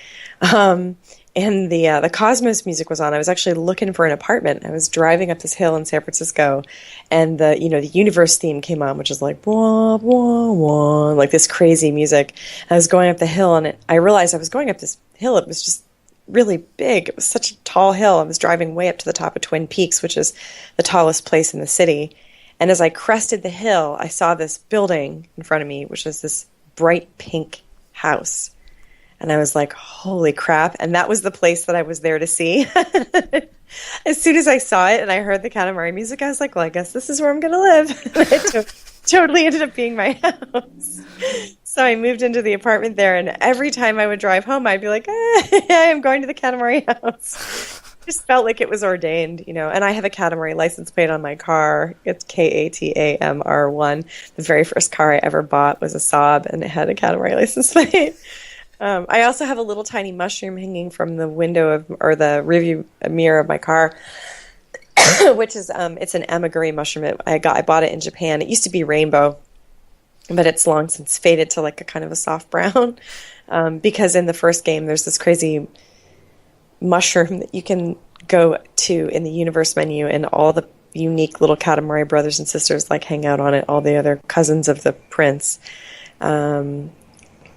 And the Cosmos music was on. I was actually looking for an apartment. I was driving up this hill in San Francisco, and the Universe theme came on, which is like wah wah wah, like this crazy music. I was going up the hill, and I realized I was going up this hill. It was just really big. It was such a tall hill. I was driving way up to the top of Twin Peaks, which is the tallest place in the city. And as I crested the hill, I saw this building in front of me, which was this bright pink house. And I was like, holy crap. And that was the place that I was there to see. As soon as I saw it and I heard the Katamari music, I was like, well, I guess this is where I'm going to live. It totally ended up being my house. So I moved into the apartment there, and every time I would drive home, I'd be like, I'm going to the Katamari house. Just felt like it was ordained, and I have a Katamari license plate on my car. It's Katamr1. The very first car I ever bought was a Saab, and it had a Katamari license plate. I also have a little tiny mushroom hanging from the window or the rearview mirror of my car, which is it's an amiguri mushroom. I bought it in Japan. It used to be rainbow, but it's long since faded to like a kind of a soft brown. Because in the first game, there's this crazy mushroom that you can go to in the universe menu, and all the unique little Katamari brothers and sisters like hang out on it. All the other cousins of the prince.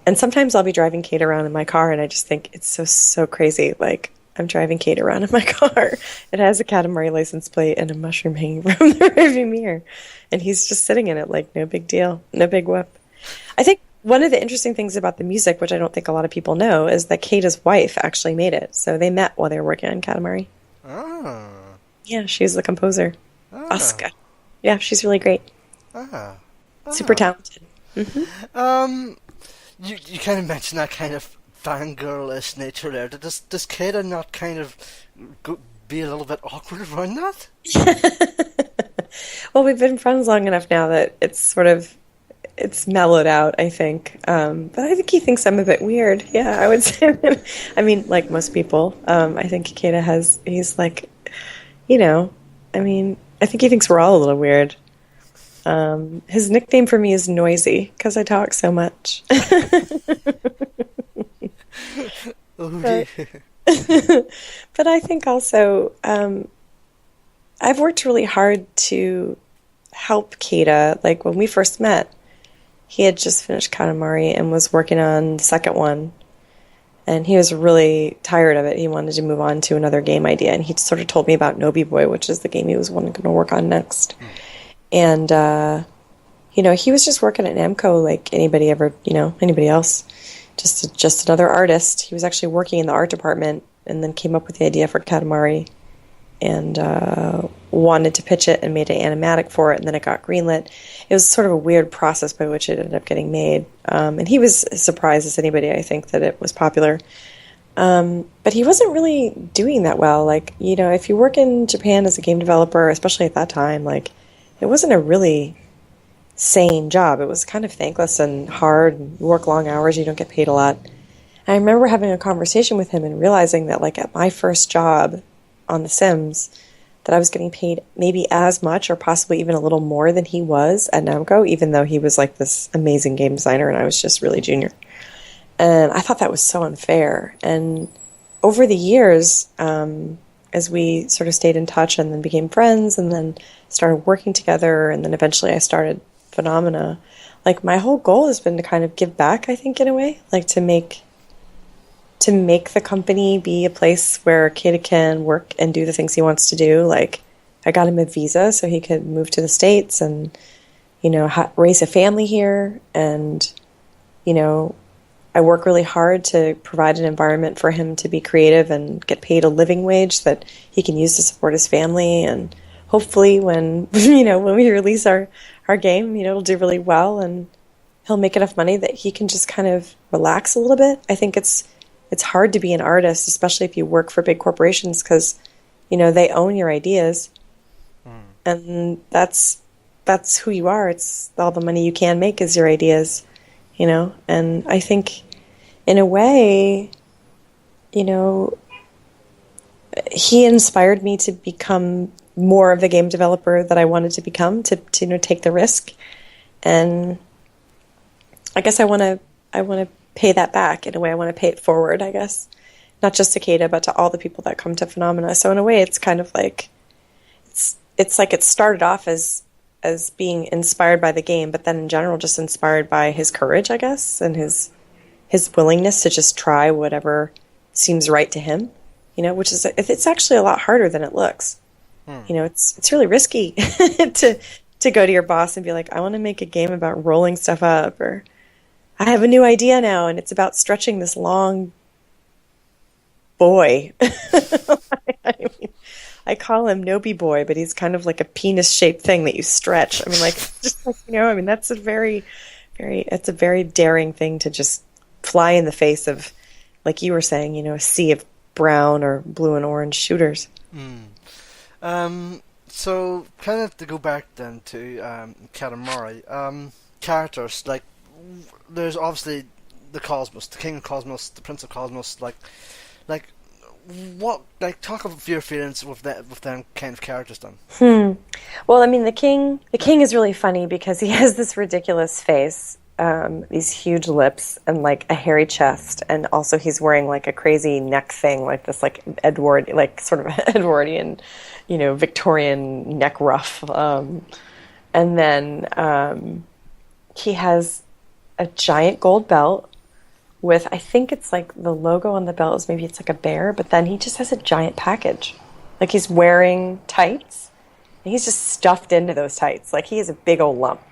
And sometimes I'll be driving Kate around in my car, and I just think it's so crazy. Like, I'm driving Kate around in my car. It has a Katamari license plate and a mushroom hanging from the rearview mirror. And he's just sitting in it like no big deal, no big whoop. I think one of the interesting things about the music, which I don't think a lot of people know, is that Kata's wife actually made it. So they met while they were working on Katamari. Oh. Yeah, she's the composer. Oh. Asuka. Yeah, she's really great. Oh. Super talented. Mm-hmm. You kind of mentioned that kind of fangirlish nature there. Does Kata not kind of be a little bit awkward around that? Well, we've been friends long enough now that it's mellowed out, I think. But I think he thinks I'm a bit weird. Yeah, I would say that. I mean, like most people, I think he's like, I think he thinks we're all a little weird. His nickname for me is Noisy because I talk so much. Oh, But I think also I've worked really hard to help Kata. Like when we first met, he had just finished Katamari and was working on the second one. And he was really tired of it. He wanted to move on to another game idea. And he sort of told me about Nobi Boy, which is the game he was going to work on next. And, he was just working at Namco like anybody else. Just another artist. He was actually working in the art department and then came up with the idea for Katamari and wanted to pitch it and made an animatic for it, and then it got greenlit. It was sort of a weird process by which it ended up getting made. And he was as surprised as anybody, I think, that it was popular. But he wasn't really doing that well. Like, if you work in Japan as a game developer, especially at that time, like, it wasn't a really sane job. It was kind of thankless and hard. You work long hours, you don't get paid a lot. I remember having a conversation with him and realizing that, like, at my first job on The Sims, that I was getting paid maybe as much or possibly even a little more than he was at Namco, even though he was like this amazing game designer and I was just really junior. And I thought that was so unfair. And over the years, as we sort of stayed in touch and then became friends and then started working together and then eventually I started Funomena, like my whole goal has been to kind of give back, I think, in a way, like to make to make the company be a place where Kata can work and do the things he wants to do. Like, I got him a visa so he could move to the States and, raise a family here. And, I work really hard to provide an environment for him to be creative and get paid a living wage that he can use to support his family. And hopefully when, when we release our game, it'll do really well and he'll make enough money that he can just kind of relax a little bit. I think it's hard to be an artist, especially if you work for big corporations, because, they own your ideas. And that's who you are. It's all the money you can make is your ideas, And I think, in a way, he inspired me to become more of the game developer that I wanted to become, to take the risk. And I guess I want to pay that back in a way. I want to pay it forward, I guess, not just to Kata, but to all the people that come to Funomena. So in a way, it's kind of like it's like it started off as being inspired by the game, but then in general, just inspired by his courage, I guess, and his willingness to just try whatever seems right to him. Which is it's actually a lot harder than it looks. It's really risky to go to your boss and be like, I want to make a game about rolling stuff up, or I have a new idea now, and it's about stretching this long boy. I mean, I call him Nobi Boy, but he's kind of like a penis-shaped thing that you stretch. I mean, like, just like, that's a it's a very daring thing to just fly in the face of, like you were saying, a sea of brown or blue and orange shooters. So, kind of to go back then to Katamari, characters, like, there's obviously the Cosmos, the King of Cosmos, the Prince of Cosmos, like what, like, talk of your feelings with them kind of characters then. Well, I mean, the king is really funny because he has this ridiculous face, these huge lips, and like a hairy chest, and also he's wearing like a crazy neck thing, like this, like Edward, like sort of Edwardian, Victorian neck ruff, and then he has a giant gold belt with, I think it's like the logo on the belt is maybe it's like a bear, but then he just has a giant package. Like he's wearing tights, and he's just stuffed into those tights. Like he has a big old lump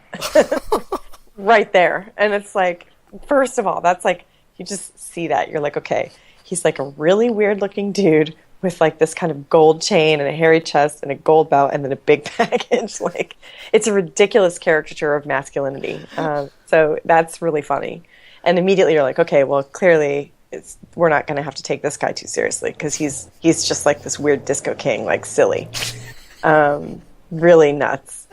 right there. And it's like, first of all, that's like, you just see that. You're like, okay, he's like a really weird looking dude with like this kind of gold chain and a hairy chest and a gold belt and then a big package. Like, it's a ridiculous caricature of masculinity. So that's really funny. And immediately you're like, okay, well, clearly we're not going to have to take this guy too seriously because he's just like this weird disco king, like silly, really nuts.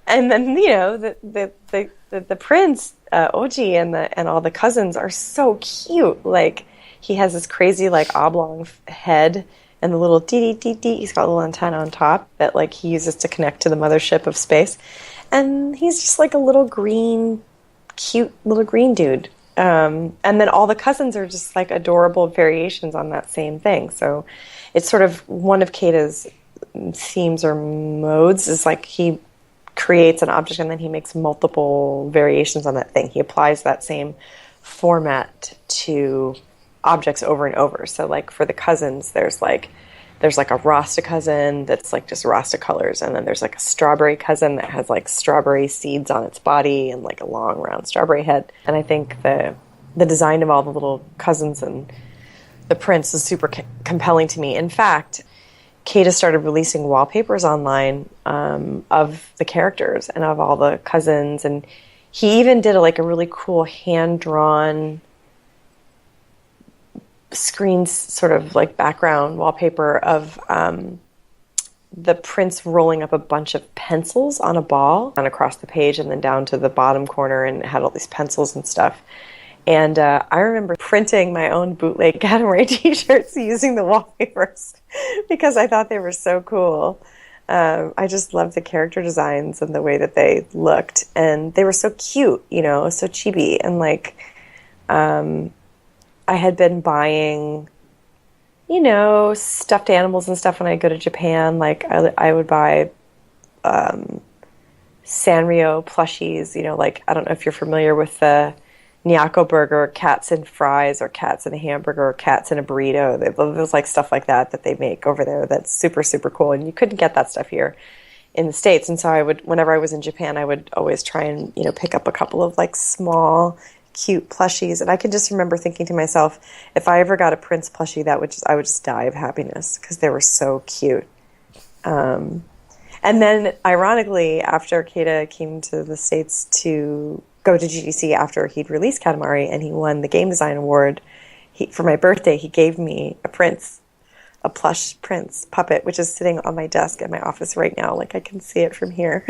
And then the prince, Oji, and all the cousins are so cute. Like he has this crazy like oblong head and the little dee dee dee dee. He's got a little antenna on top that like he uses to connect to the mothership of space, and he's just like a cute little green dude. And then all the cousins are just like adorable variations on that same thing. So it's sort of one of Kata's themes or modes is like he creates an object and then he makes multiple variations on that thing. He applies that same format to objects over and over. So like for the cousins, there's like a Rasta cousin that's like just Rasta colors, and then there's like a strawberry cousin that has like strawberry seeds on its body and like a long round strawberry head. And I think the design of all the little cousins and the prince is super compelling to me. In fact, Kata started releasing wallpapers online of the characters and of all the cousins, and he even did a really cool hand-drawn screens sort of like background wallpaper of the prince rolling up a bunch of pencils on a ball and across the page and then down to the bottom corner, and it had all these pencils and stuff. And I remember printing my own bootleg Katamari t-shirts using the wallpapers because I thought they were so cool. I just loved the character designs and the way that they looked, and they were so cute, so chibi. And like I had been buying, stuffed animals and stuff when I go to Japan. Like I would buy Sanrio plushies, like I don't know if you're familiar with the Nyako burger, or cats and fries, or cats and a hamburger, or cats and a burrito. There's like stuff like that that they make over there that's super, super cool. And you couldn't get that stuff here in the States. And so I would, whenever I was in Japan, I would always try and, pick up a couple of like small, cute plushies. And I can just remember thinking to myself, if I ever got a Prince plushie, I would just die of happiness because they were so cute. And then, ironically, after Keita came to the States to go to GDC after he'd released Katamari and he won the Game Design Award, for my birthday, he gave me a plush Prince puppet, which is sitting on my desk in my office right now. Like, I can see it from here.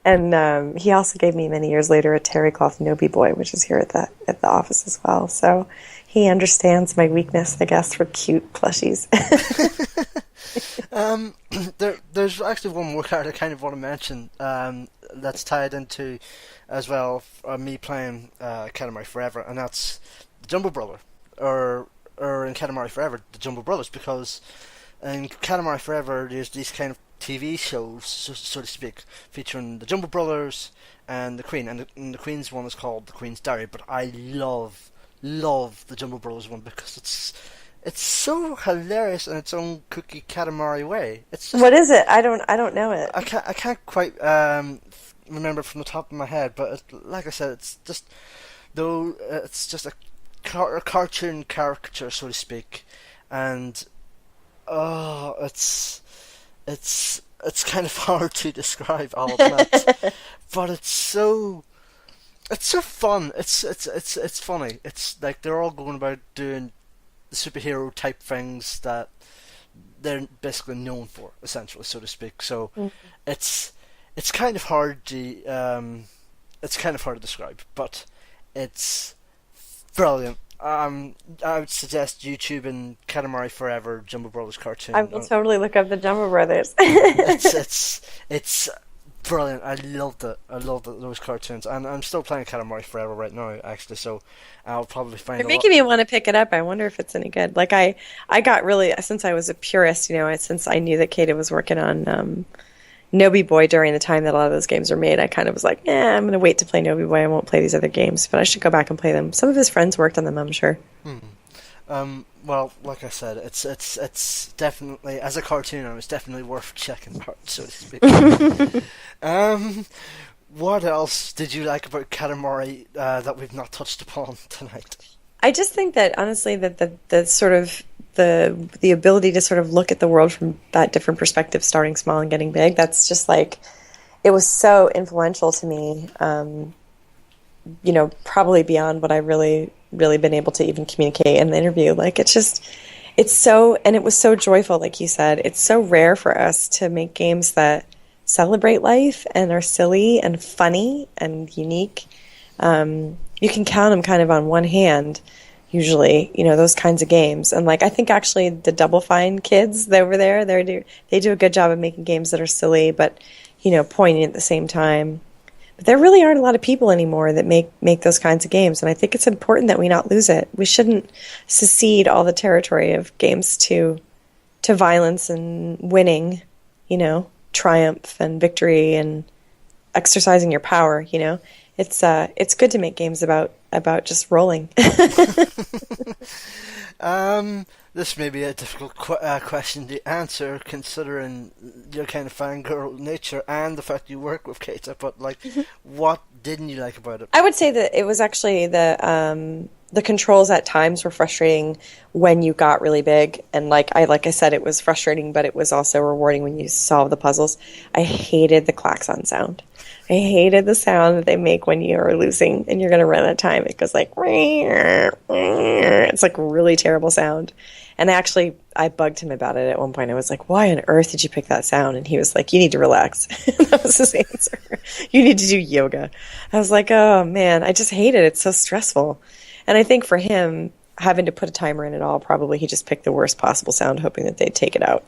And he also gave me, many years later, a terry cloth Nobi boy, which is here at the office as well. So he understands my weakness, I guess, for cute plushies. There's actually one more card I kind of want to mention that's tied into as well me playing Katamari Forever, and that's the Jumbo Brother, or in Katamari Forever, the Jumbo Brothers, because in Katamari Forever there's these kind of TV shows, so to speak, featuring the Jumbo Brothers and the Queen, and the Queen's one is called The Queen's Diary, but I love the Jumbo Brothers one because it's so hilarious in its own cookie Katamari way. It's just, what is it? I don't know it. I can't quite remember from the top of my head, but like I said, it's just a cartoon caricature, so to speak, and it's kind of hard to describe, I'll admit, but it's so fun. It's funny. It's like they're all going about doing the superhero type things that they're basically known for, essentially, so to speak. So it's kind of hard to describe, but it's brilliant. I would suggest YouTube and Katamari Forever Jumbo Brothers cartoon. I will totally look up the Jumbo Brothers. it's brilliant. I loved it. Those cartoons, and I'm still playing Katamari Forever right now, actually. So I'll probably find. You're making me want to pick it up. I wonder if it's any good. Like I got really, since I was a purist, since I knew that Keita was working on Nobi Boy during the time that a lot of those games were made, I kind of was like, I'm going to wait to play Nobi Boy. I won't play these other games, but I should go back and play them. Some of his friends worked on them, I'm sure. Well, like I said, it's definitely, as a cartoon, it's definitely worth checking out, so to speak. What else did you like about Katamari that we've not touched upon tonight? I just think that, honestly, that the sort of the ability to sort of look at the world from that different perspective, starting small and getting big, that's just like, it was so influential to me, probably beyond what I really been able to even communicate in the interview. Like, it's so, and it was so joyful, like you said. It's so rare for us to make games that celebrate life and are silly and funny and unique. You can count them kind of on one hand, usually, those kinds of games. And like, I think actually the Double Fine kids over there, they do a good job of making games that are silly, but, poignant at the same time. But there really aren't a lot of people anymore that make those kinds of games. And I think it's important that we not lose it. We shouldn't secede all the territory of games to violence and winning, triumph and victory and exercising your power, It's good to make games about just rolling. This may be a difficult question to answer, considering your kind of fangirl nature and the fact you work with Keita. But what didn't you like about it? I would say that it was actually the controls at times were frustrating when you got really big, and like I said, it was frustrating, but it was also rewarding when you solve the puzzles. I hated the klaxon sound. I hated the sound that they make when you're losing and you're going to run out of time. It goes like, it's like a really terrible sound. And I bugged him about it at one point. I was like, why on earth did you pick that sound? And he was like, you need to relax. That was his answer. You need to do yoga. I was like, oh man, I just hate it. It's so stressful. And I think for him, having to put a timer in it all, probably he just picked the worst possible sound, hoping that they'd take it out.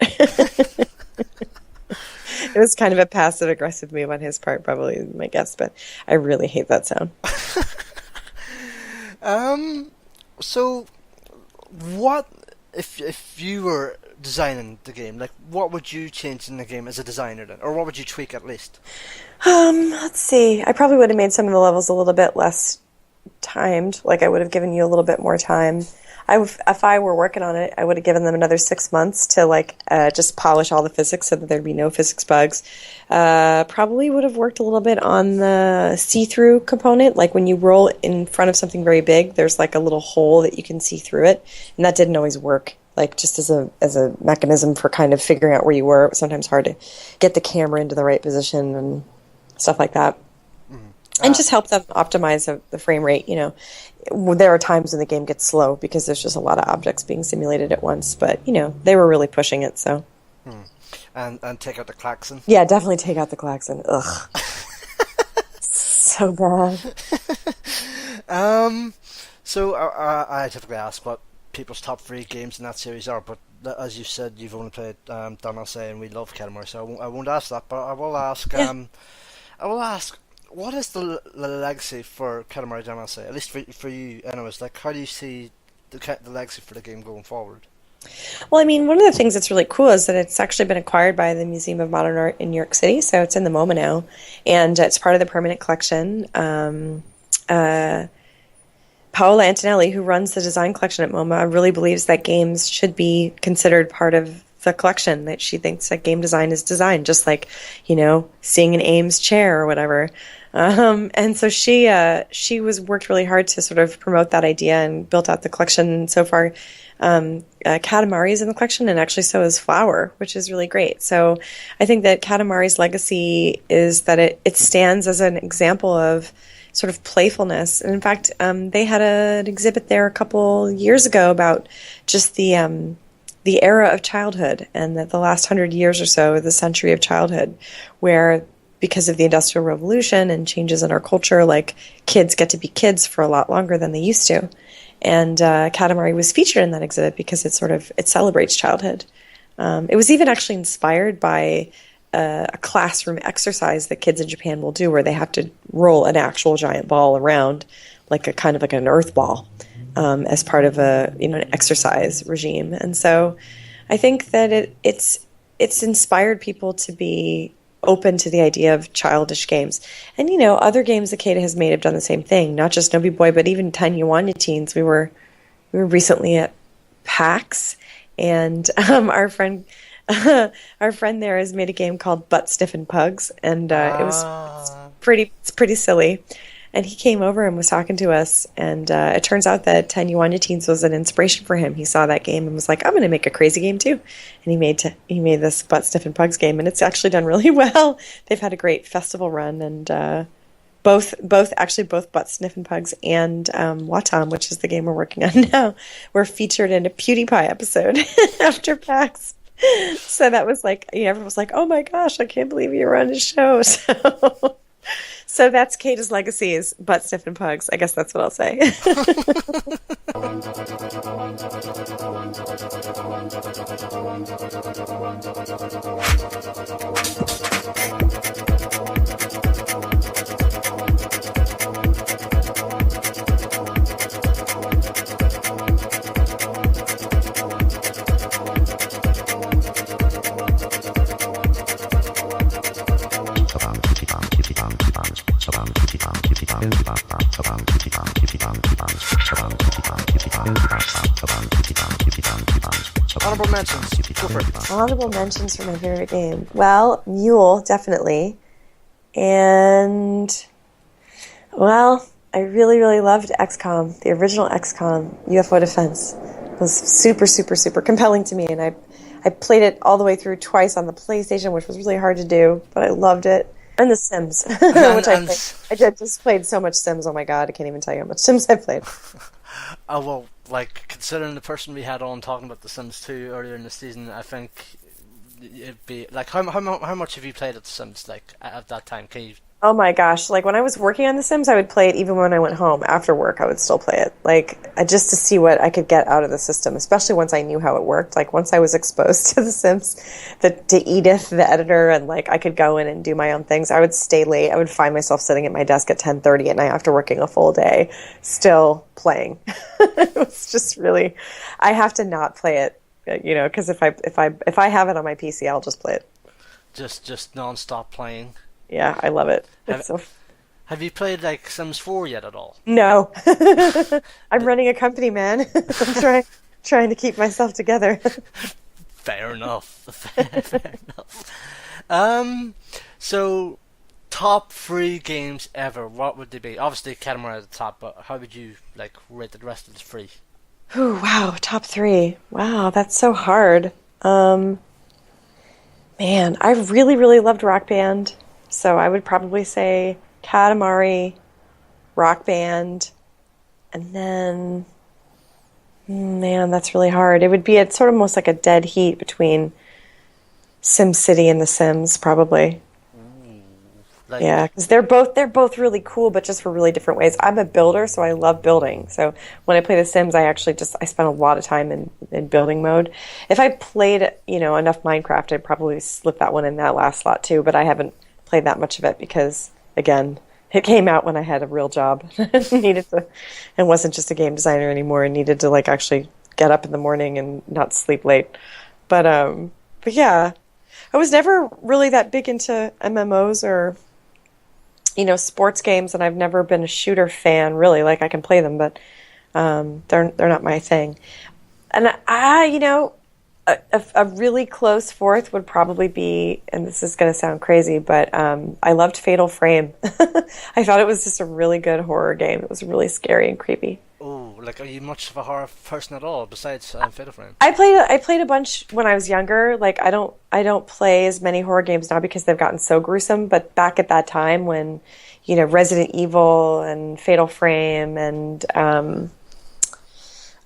It was kind of a passive-aggressive move on his part, probably, my guess, but I really hate that sound. So, what if you were designing the game? Like, what would you change in the game as a designer then, or what would you tweak at least? Let's see. I probably would have made some of the levels a little bit less timed. Like I would have given you a little bit more time. If I were working on it, I would have given them another 6 months to like just polish all the physics so that there'd be no physics bugs. Probably would have worked a little bit on the see-through component. Like when you roll in front of something very big, there's like a little hole that you can see through it, and that didn't always work. Like just as a mechanism for kind of figuring out where you were. It was sometimes hard to get the camera into the right position and stuff like that. And just help them optimize the frame rate. You know, there are times when the game gets slow because there's just a lot of objects being simulated at once. But you know, they were really pushing it. So, and take out the klaxon. Yeah, definitely take out the klaxon. Ugh, so bad. So I typically ask what people's top 3 games in that series are, but as you said, you've only played Damacy, and we love Katamari, so I won't ask that. But I will ask. I will ask. What is the legacy for Katamari Damacy? At least for you, anyways. Like, how do you see the legacy for the game going forward? Well, I mean, one of the things that's really cool is that it's actually been acquired by the Museum of Modern Art in New York City, so it's in the MoMA now, and it's part of the permanent collection. Paola Antonelli, who runs the design collection at MoMA, really believes that games should be considered part of the collection, that she thinks that game design is design, just like, you know, seeing an Ames chair or whatever. And so she worked really hard to sort of promote that idea and built out the collection. So far, Katamari is in the collection, and actually so is Flower, which is really great. So I think that Katamari's legacy is that it stands as an example of sort of playfulness. And in fact, they had an exhibit there a couple years ago about just the era of childhood, and that the last 100 years or so, the century of childhood, where because of the Industrial Revolution and changes in our culture, like kids get to be kids for a lot longer than they used to. And Katamari was featured in that exhibit because it celebrates childhood. It was even actually inspired by a classroom exercise that kids in Japan will do, where they have to roll an actual giant ball around, like a kind of like an earth ball, as part of an exercise regime. And so I think that it's inspired people to be open to the idea of childish games. And, you know, other games that Kata has made have done the same thing, not just Nobi Boy, but even Tiny Wanya Teens. We were recently at PAX, and our friend there has made a game called Butt Stiffin' Pugs, and it's pretty silly. And he came over and was talking to us, and it turns out that Tiny Wanya Teens was an inspiration for him. He saw that game and was like, I'm going to make a crazy game too. And he made this Butt Stiffin' Pugs game, and it's actually done really well. They've had a great festival run, and both Butt Sniffin' Pugs and Watam, which is the game we're working on now, were featured in a PewDiePie episode after PAX. So that was like, everyone was like, oh my gosh, I can't believe you were on his show. So that's Kata's legacy, is Butt Stiffin' Pugs. I guess that's what I'll say. Honorable mentions. Go for it. Honorable mentions for my favorite game. Well, Mule, definitely. And, well, I really, really loved XCOM. The original XCOM, UFO Defense, was super, super, super compelling to me. And I played it all the way through twice on the PlayStation, which was really hard to do, but I loved it. And The Sims, which I played. I just played so much Sims. Oh my god, I can't even tell you how much Sims I played. Oh, well, like, considering the person we had on talking about The Sims 2 earlier in the season, I think it'd be, like, how much have you played at The Sims, like, at that time? Can you... Oh my gosh, like, when I was working on The Sims, I would play it even when I went home. After work, I would still play it. Like, just to see what I could get out of the system, especially once I knew how it worked. Like, once I was exposed to The Sims, to Edith, the editor, and, like, I could go in and do my own things, I would stay late. I would find myself sitting at my desk at 10:30 at night after working a full day, still playing. It was just really... I have to not play it, because if I have it on my PC, I'll just play it. Just non-stop playing. Yeah, I love it. It's so... Have you played like Sims 4 yet at all? No. I'm running a company, man. I'm trying to keep myself together. Fair enough. Fair enough. Um, so top three games ever. What would they be? Obviously, Katamari at the top, but how would you like rate the rest of the three? Ooh, wow, top three. Wow, that's so hard. Um, Man, I really, really loved Rock Band. So I would probably say Katamari, Rock Band, and then, man, that's really hard. It would be it's sort of almost like a dead heat between SimCity and The Sims, probably. Like, Yeah, because they're both really cool, but just for really different ways. I'm a builder, so I love building. So when I play The Sims, I actually just I spend a lot of time in building mode. If I played, enough Minecraft, I'd probably slip that one in that last slot too. But I haven't played that much of it because, again, it came out when I had a real job, needed to, and wasn't just a game designer anymore, and needed to like actually get up in the morning and not sleep late. But yeah, I was never really that big into MMOs or sports games, and I've never been a shooter fan really. Like I can play them, but they're not my thing. And a really close fourth would probably be, and this is going to sound crazy, but I loved Fatal Frame. I thought it was just a really good horror game. It was really scary and creepy. oh, like, are you much of a horror person at all besides Fatal Frame? I played a bunch when I was younger. Like I don't play as many horror games now because they've gotten so gruesome. But back at that time when, Resident Evil and Fatal Frame and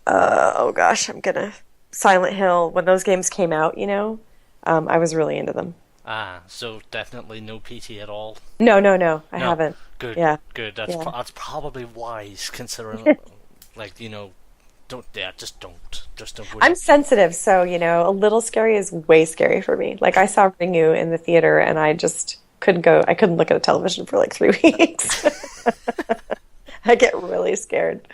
oh gosh, I'm gonna Silent Hill when those games came out, I was really into them. Ah, so definitely no PT at all. No, no, no, I No, haven't. good, Yeah, good. That's yeah. that's probably wise considering, like, don't, yeah, just don't go I'm there. sensitive, so a little scary is way scary for me. Like I saw Ringu in the theater, and I just couldn't go. I couldn't look at the television for like 3 weeks. I get really scared.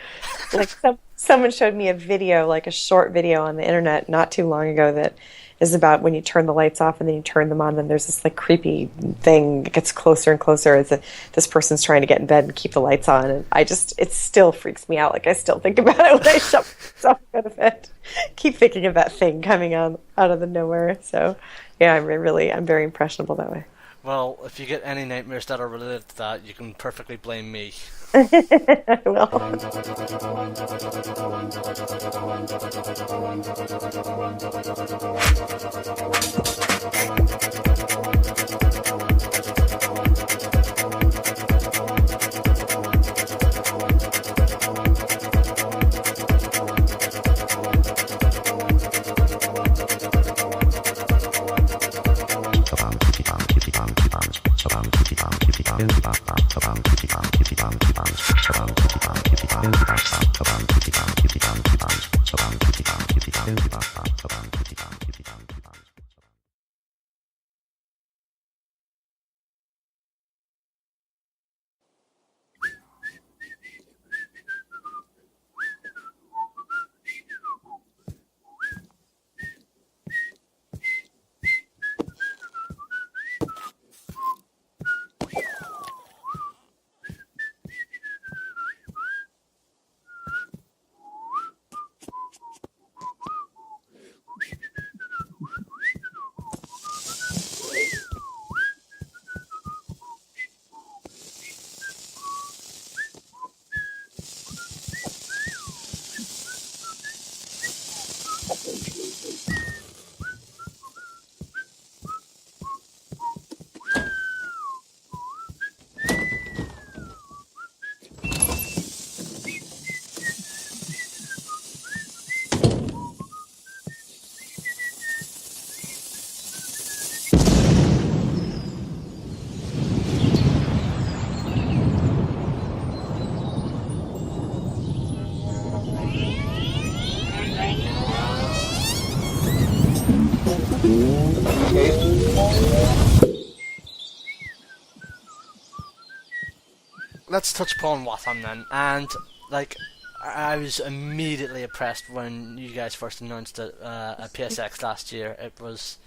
Like someone showed me a video, like a short video on the internet not too long ago that is about when you turn the lights off and then you turn them on, then there's this like creepy thing that gets closer and closer as this person's trying to get in bed and keep the lights on. And it still freaks me out. Like I still think about it when I shut myself go to bed. Keep thinking of that thing coming on out of the nowhere. So yeah, I'm very impressionable that way. Well, if you get any nightmares that are related to that, you can perfectly blame me. I will. Let's touch upon Watham then, and like, I was immediately impressed when you guys first announced it at PSX last year. It was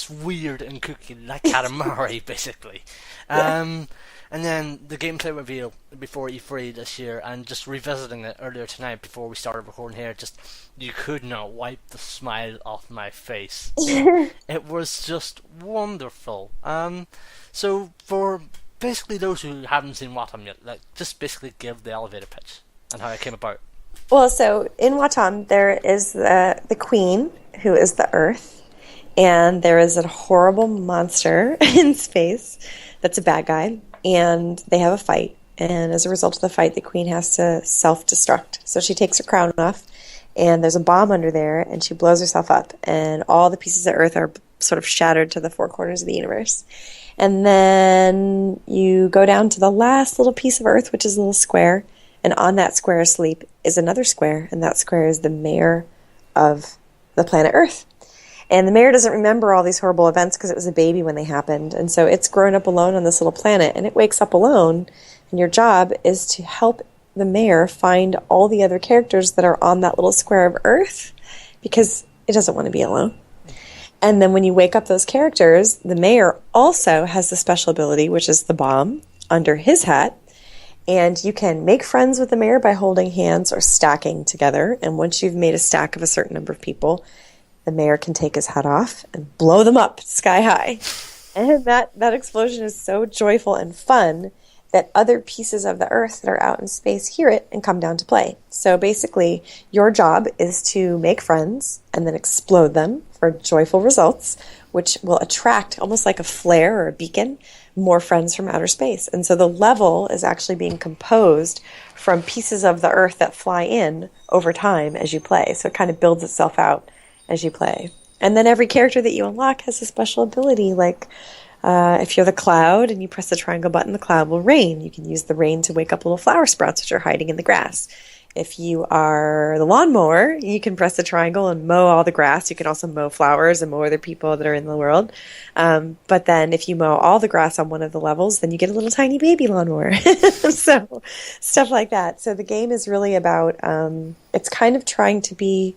weird and kooky, like Katamari, basically. Yeah. Um, And then the gameplay reveal before E3 this year, and just revisiting it earlier tonight before we started recording here, just you could not wipe the smile off my face. It was just wonderful. So for basically those who haven't seen Watam yet, like just basically give the elevator pitch and how it came about. Well, so in Watam, there is the queen, who is the Earth, and there is a horrible monster in space that's a bad guy, and they have a fight. And as a result of the fight, the queen has to self-destruct. So she takes her crown off, and there's a bomb under there, and she blows herself up, and all the pieces of Earth are sort of shattered to the four corners of the universe. And then you go down to the last little piece of Earth, which is a little square, and on that square asleep is another square, and that square is the mayor of the planet Earth. And the mayor doesn't remember all these horrible events because it was a baby when they happened, and so it's grown up alone on this little planet, and it wakes up alone, and your job is to help the mayor find all the other characters that are on that little square of Earth, because it doesn't want to be alone. And then when you wake up those characters, the mayor also has the special ability, which is the bomb, under his hat. And you can make friends with the mayor by holding hands or stacking together. And once you've made a stack of a certain number of people, the mayor can take his hat off and blow them up sky high. And that explosion is so joyful and fun that other pieces of the Earth that are out in space hear it and come down to play. So basically, your job is to make friends and then explode them for joyful results, which will attract, almost like a flare or a beacon, more friends from outer space. And so the level is actually being composed from pieces of the Earth that fly in over time as you play. So it kind of builds itself out as you play. And then every character that you unlock has a special ability, like if you're the cloud and you press the triangle button, the cloud will rain. You can use the rain to wake up little flower sprouts which are hiding in the grass. If you are the lawnmower, you can press the triangle and mow all the grass. You can also mow flowers and mow other people that are in the world. But then if you mow all the grass on one of the levels, then you get a little tiny baby lawnmower. So stuff like that. So the game is really about, it's kind of trying to be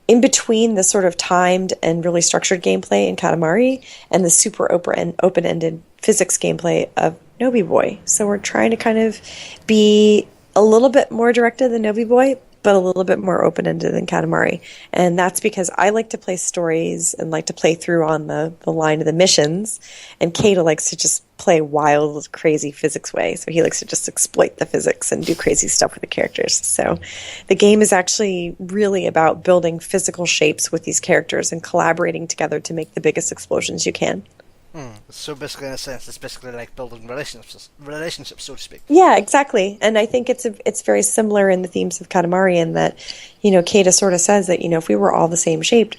in between the sort of timed and really structured gameplay in Katamari and the super open-ended physics gameplay of Nobi Boy. So we're trying to kind of be a little bit more directed than Nobi Boy, but a little bit more open-ended than Katamari. And that's because I like to play stories and like to play through on the line of the missions, and Kata likes to just play wild, crazy physics way. So he likes to just exploit the physics and do crazy stuff with the characters. So the game is actually really about building physical shapes with these characters and collaborating together to make the biggest explosions you can. So basically, in a sense, it's basically like building relationships, so to speak. Yeah, exactly. And I think it's very similar in the themes of Katamari in that, Kata sort of says that, if we were all the same shaped,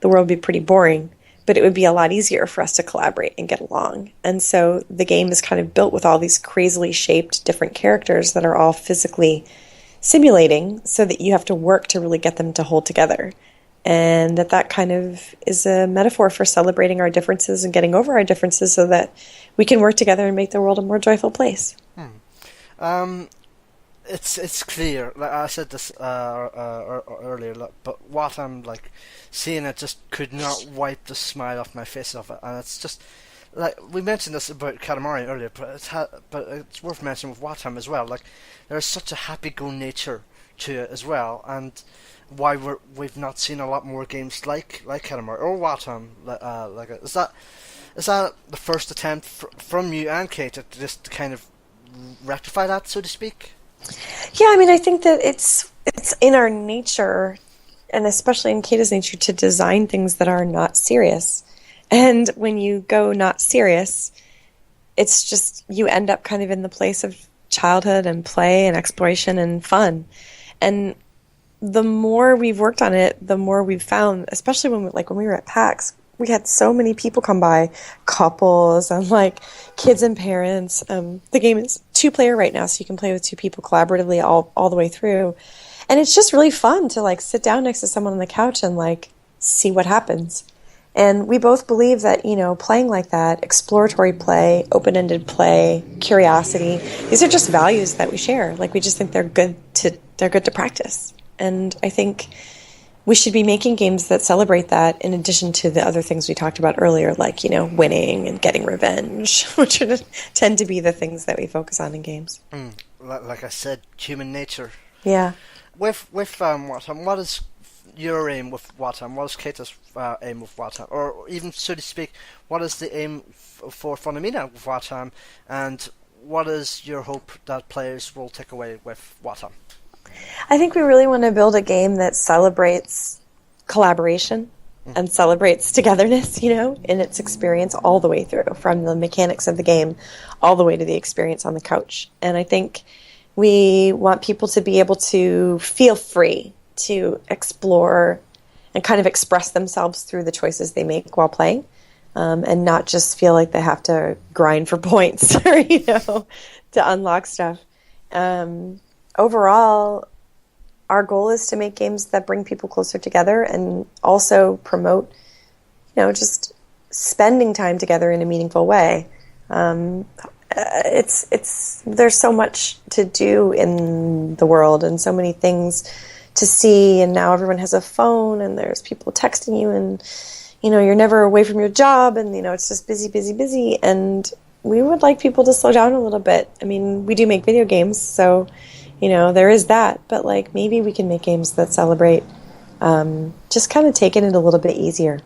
the world would be pretty boring, but it would be a lot easier for us to collaborate and get along. And so the game is kind of built with all these crazily shaped different characters that are all physically simulating so that you have to work to really get them to hold together. And that kind of is a metaphor for celebrating our differences and getting over our differences so that we can work together and make the world a more joyful place. It's clear, like I said this earlier, but what I'm like seeing, it just could not wipe the smile off my face of it. And it's just like we mentioned this about Katamari earlier, but it's worth mentioning with Watam as well. Like there's such a happy-go nature to it as well, and why we've not seen a lot more games like Katamari or Watam. Is that the first attempt from you and Kate to just kind of rectify that, so to speak? Yeah, I mean, I think that it's in our nature, and especially in Kata's nature, to design things that are not serious. And when you go not serious, it's just you end up kind of in the place of childhood and play and exploration and fun. And the more we've worked on it, the more we've found, especially when we were at PAX, we had so many people come by, couples and kids and parents. The game is 2-player right now, so you can play with 2 people collaboratively all the way through. And it's just really fun to sit down next to someone on the couch and see what happens. And we both believe that, playing like that, exploratory play, open-ended play, curiosity, these are just values that we share. We just think they're good to practice. And I think we should be making games that celebrate that in addition to the other things we talked about earlier, like, winning and getting revenge, which tend to be the things that we focus on in games. Like I said, human nature. Yeah. With Watam, what is your aim with Watam? What is Kata's aim with Watam? Or even, so to speak, what is the aim for Funomena with Watam? And what is your hope that players will take away with Watam? I think we really want to build a game that celebrates collaboration and celebrates togetherness, in its experience all the way through, from the mechanics of the game all the way to the experience on the couch. And I think we want people to be able to feel free to explore and kind of express themselves through the choices they make while playing, and not just feel like they have to grind for points or, to unlock stuff. Overall, our goal is to make games that bring people closer together and also promote, just spending time together in a meaningful way. There's so much to do in the world and so many things to see, and now everyone has a phone and there's people texting you, and you're never away from your job, and it's just busy, and we would like people to slow down a little bit. I mean, we do make video games, so there is that, but maybe we can make games that celebrate just kind of taking it a little bit easier.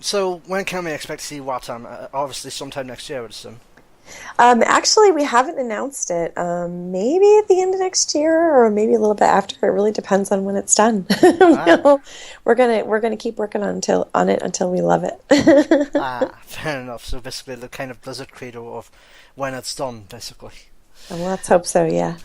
So when can we expect to see Watam? Obviously sometime next year, I would assume. Actually, we haven't announced it. Maybe at the end of next year, or maybe a little bit after. It really depends on when it's done. We're gonna keep working on it until we love it. Fair enough. So basically, the kind of Blizzard credo of when it's done, basically. Well, let's hope so. Yeah.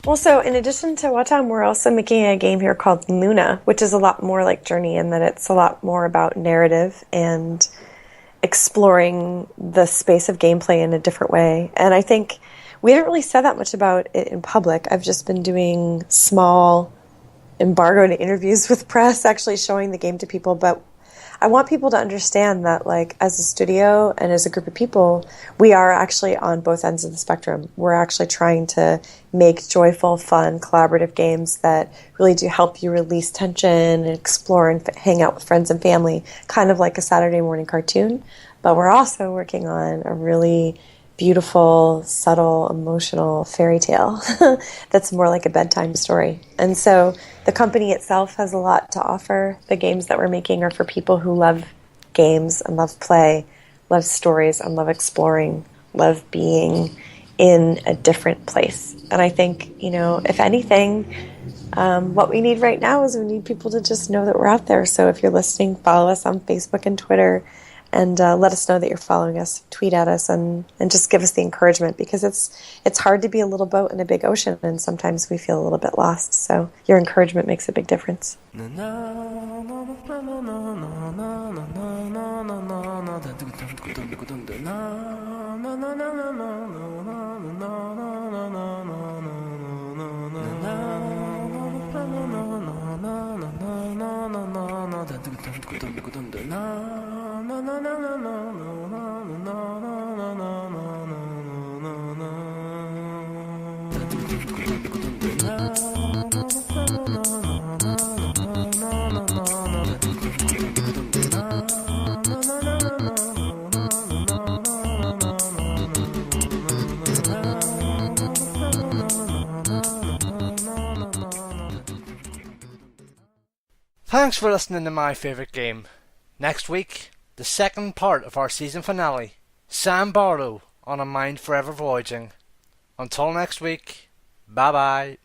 Well, so in addition to Watam, we're also making a game here called Luna, which is a lot more like Journey in that it's a lot more about narrative and exploring the space of gameplay in a different way. And I think we haven't really said that much about it in public. I've just been doing small embargoed interviews with press, actually showing the game to people, but I want people to understand that, like, as a studio and as a group of people, we are actually on both ends of the spectrum. We're actually trying to make joyful, fun, collaborative games that really do help you release tension and explore and hang out with friends and family, kind of like a Saturday morning cartoon. But we're also working on a really beautiful, subtle, emotional fairy tale that's more like a bedtime story. And so the company itself has a lot to offer. The games that we're making are for people who love games and love play, love stories, and love exploring, love being in a different place. And I think, you know, if anything, what we need right now is we need people to just know that we're out there. So if you're listening, follow us on Facebook and Twitter, and let us know that you're following us, tweet at us, and just give us the encouragement, because it's hard to be a little boat in a big ocean, and sometimes we feel a little bit lost. So your encouragement makes a big difference. Thanks for listening to my favourite game. Next week, the second part of our season finale, Sam Barlow on A Mind Forever Voyaging. Until next week, bye bye.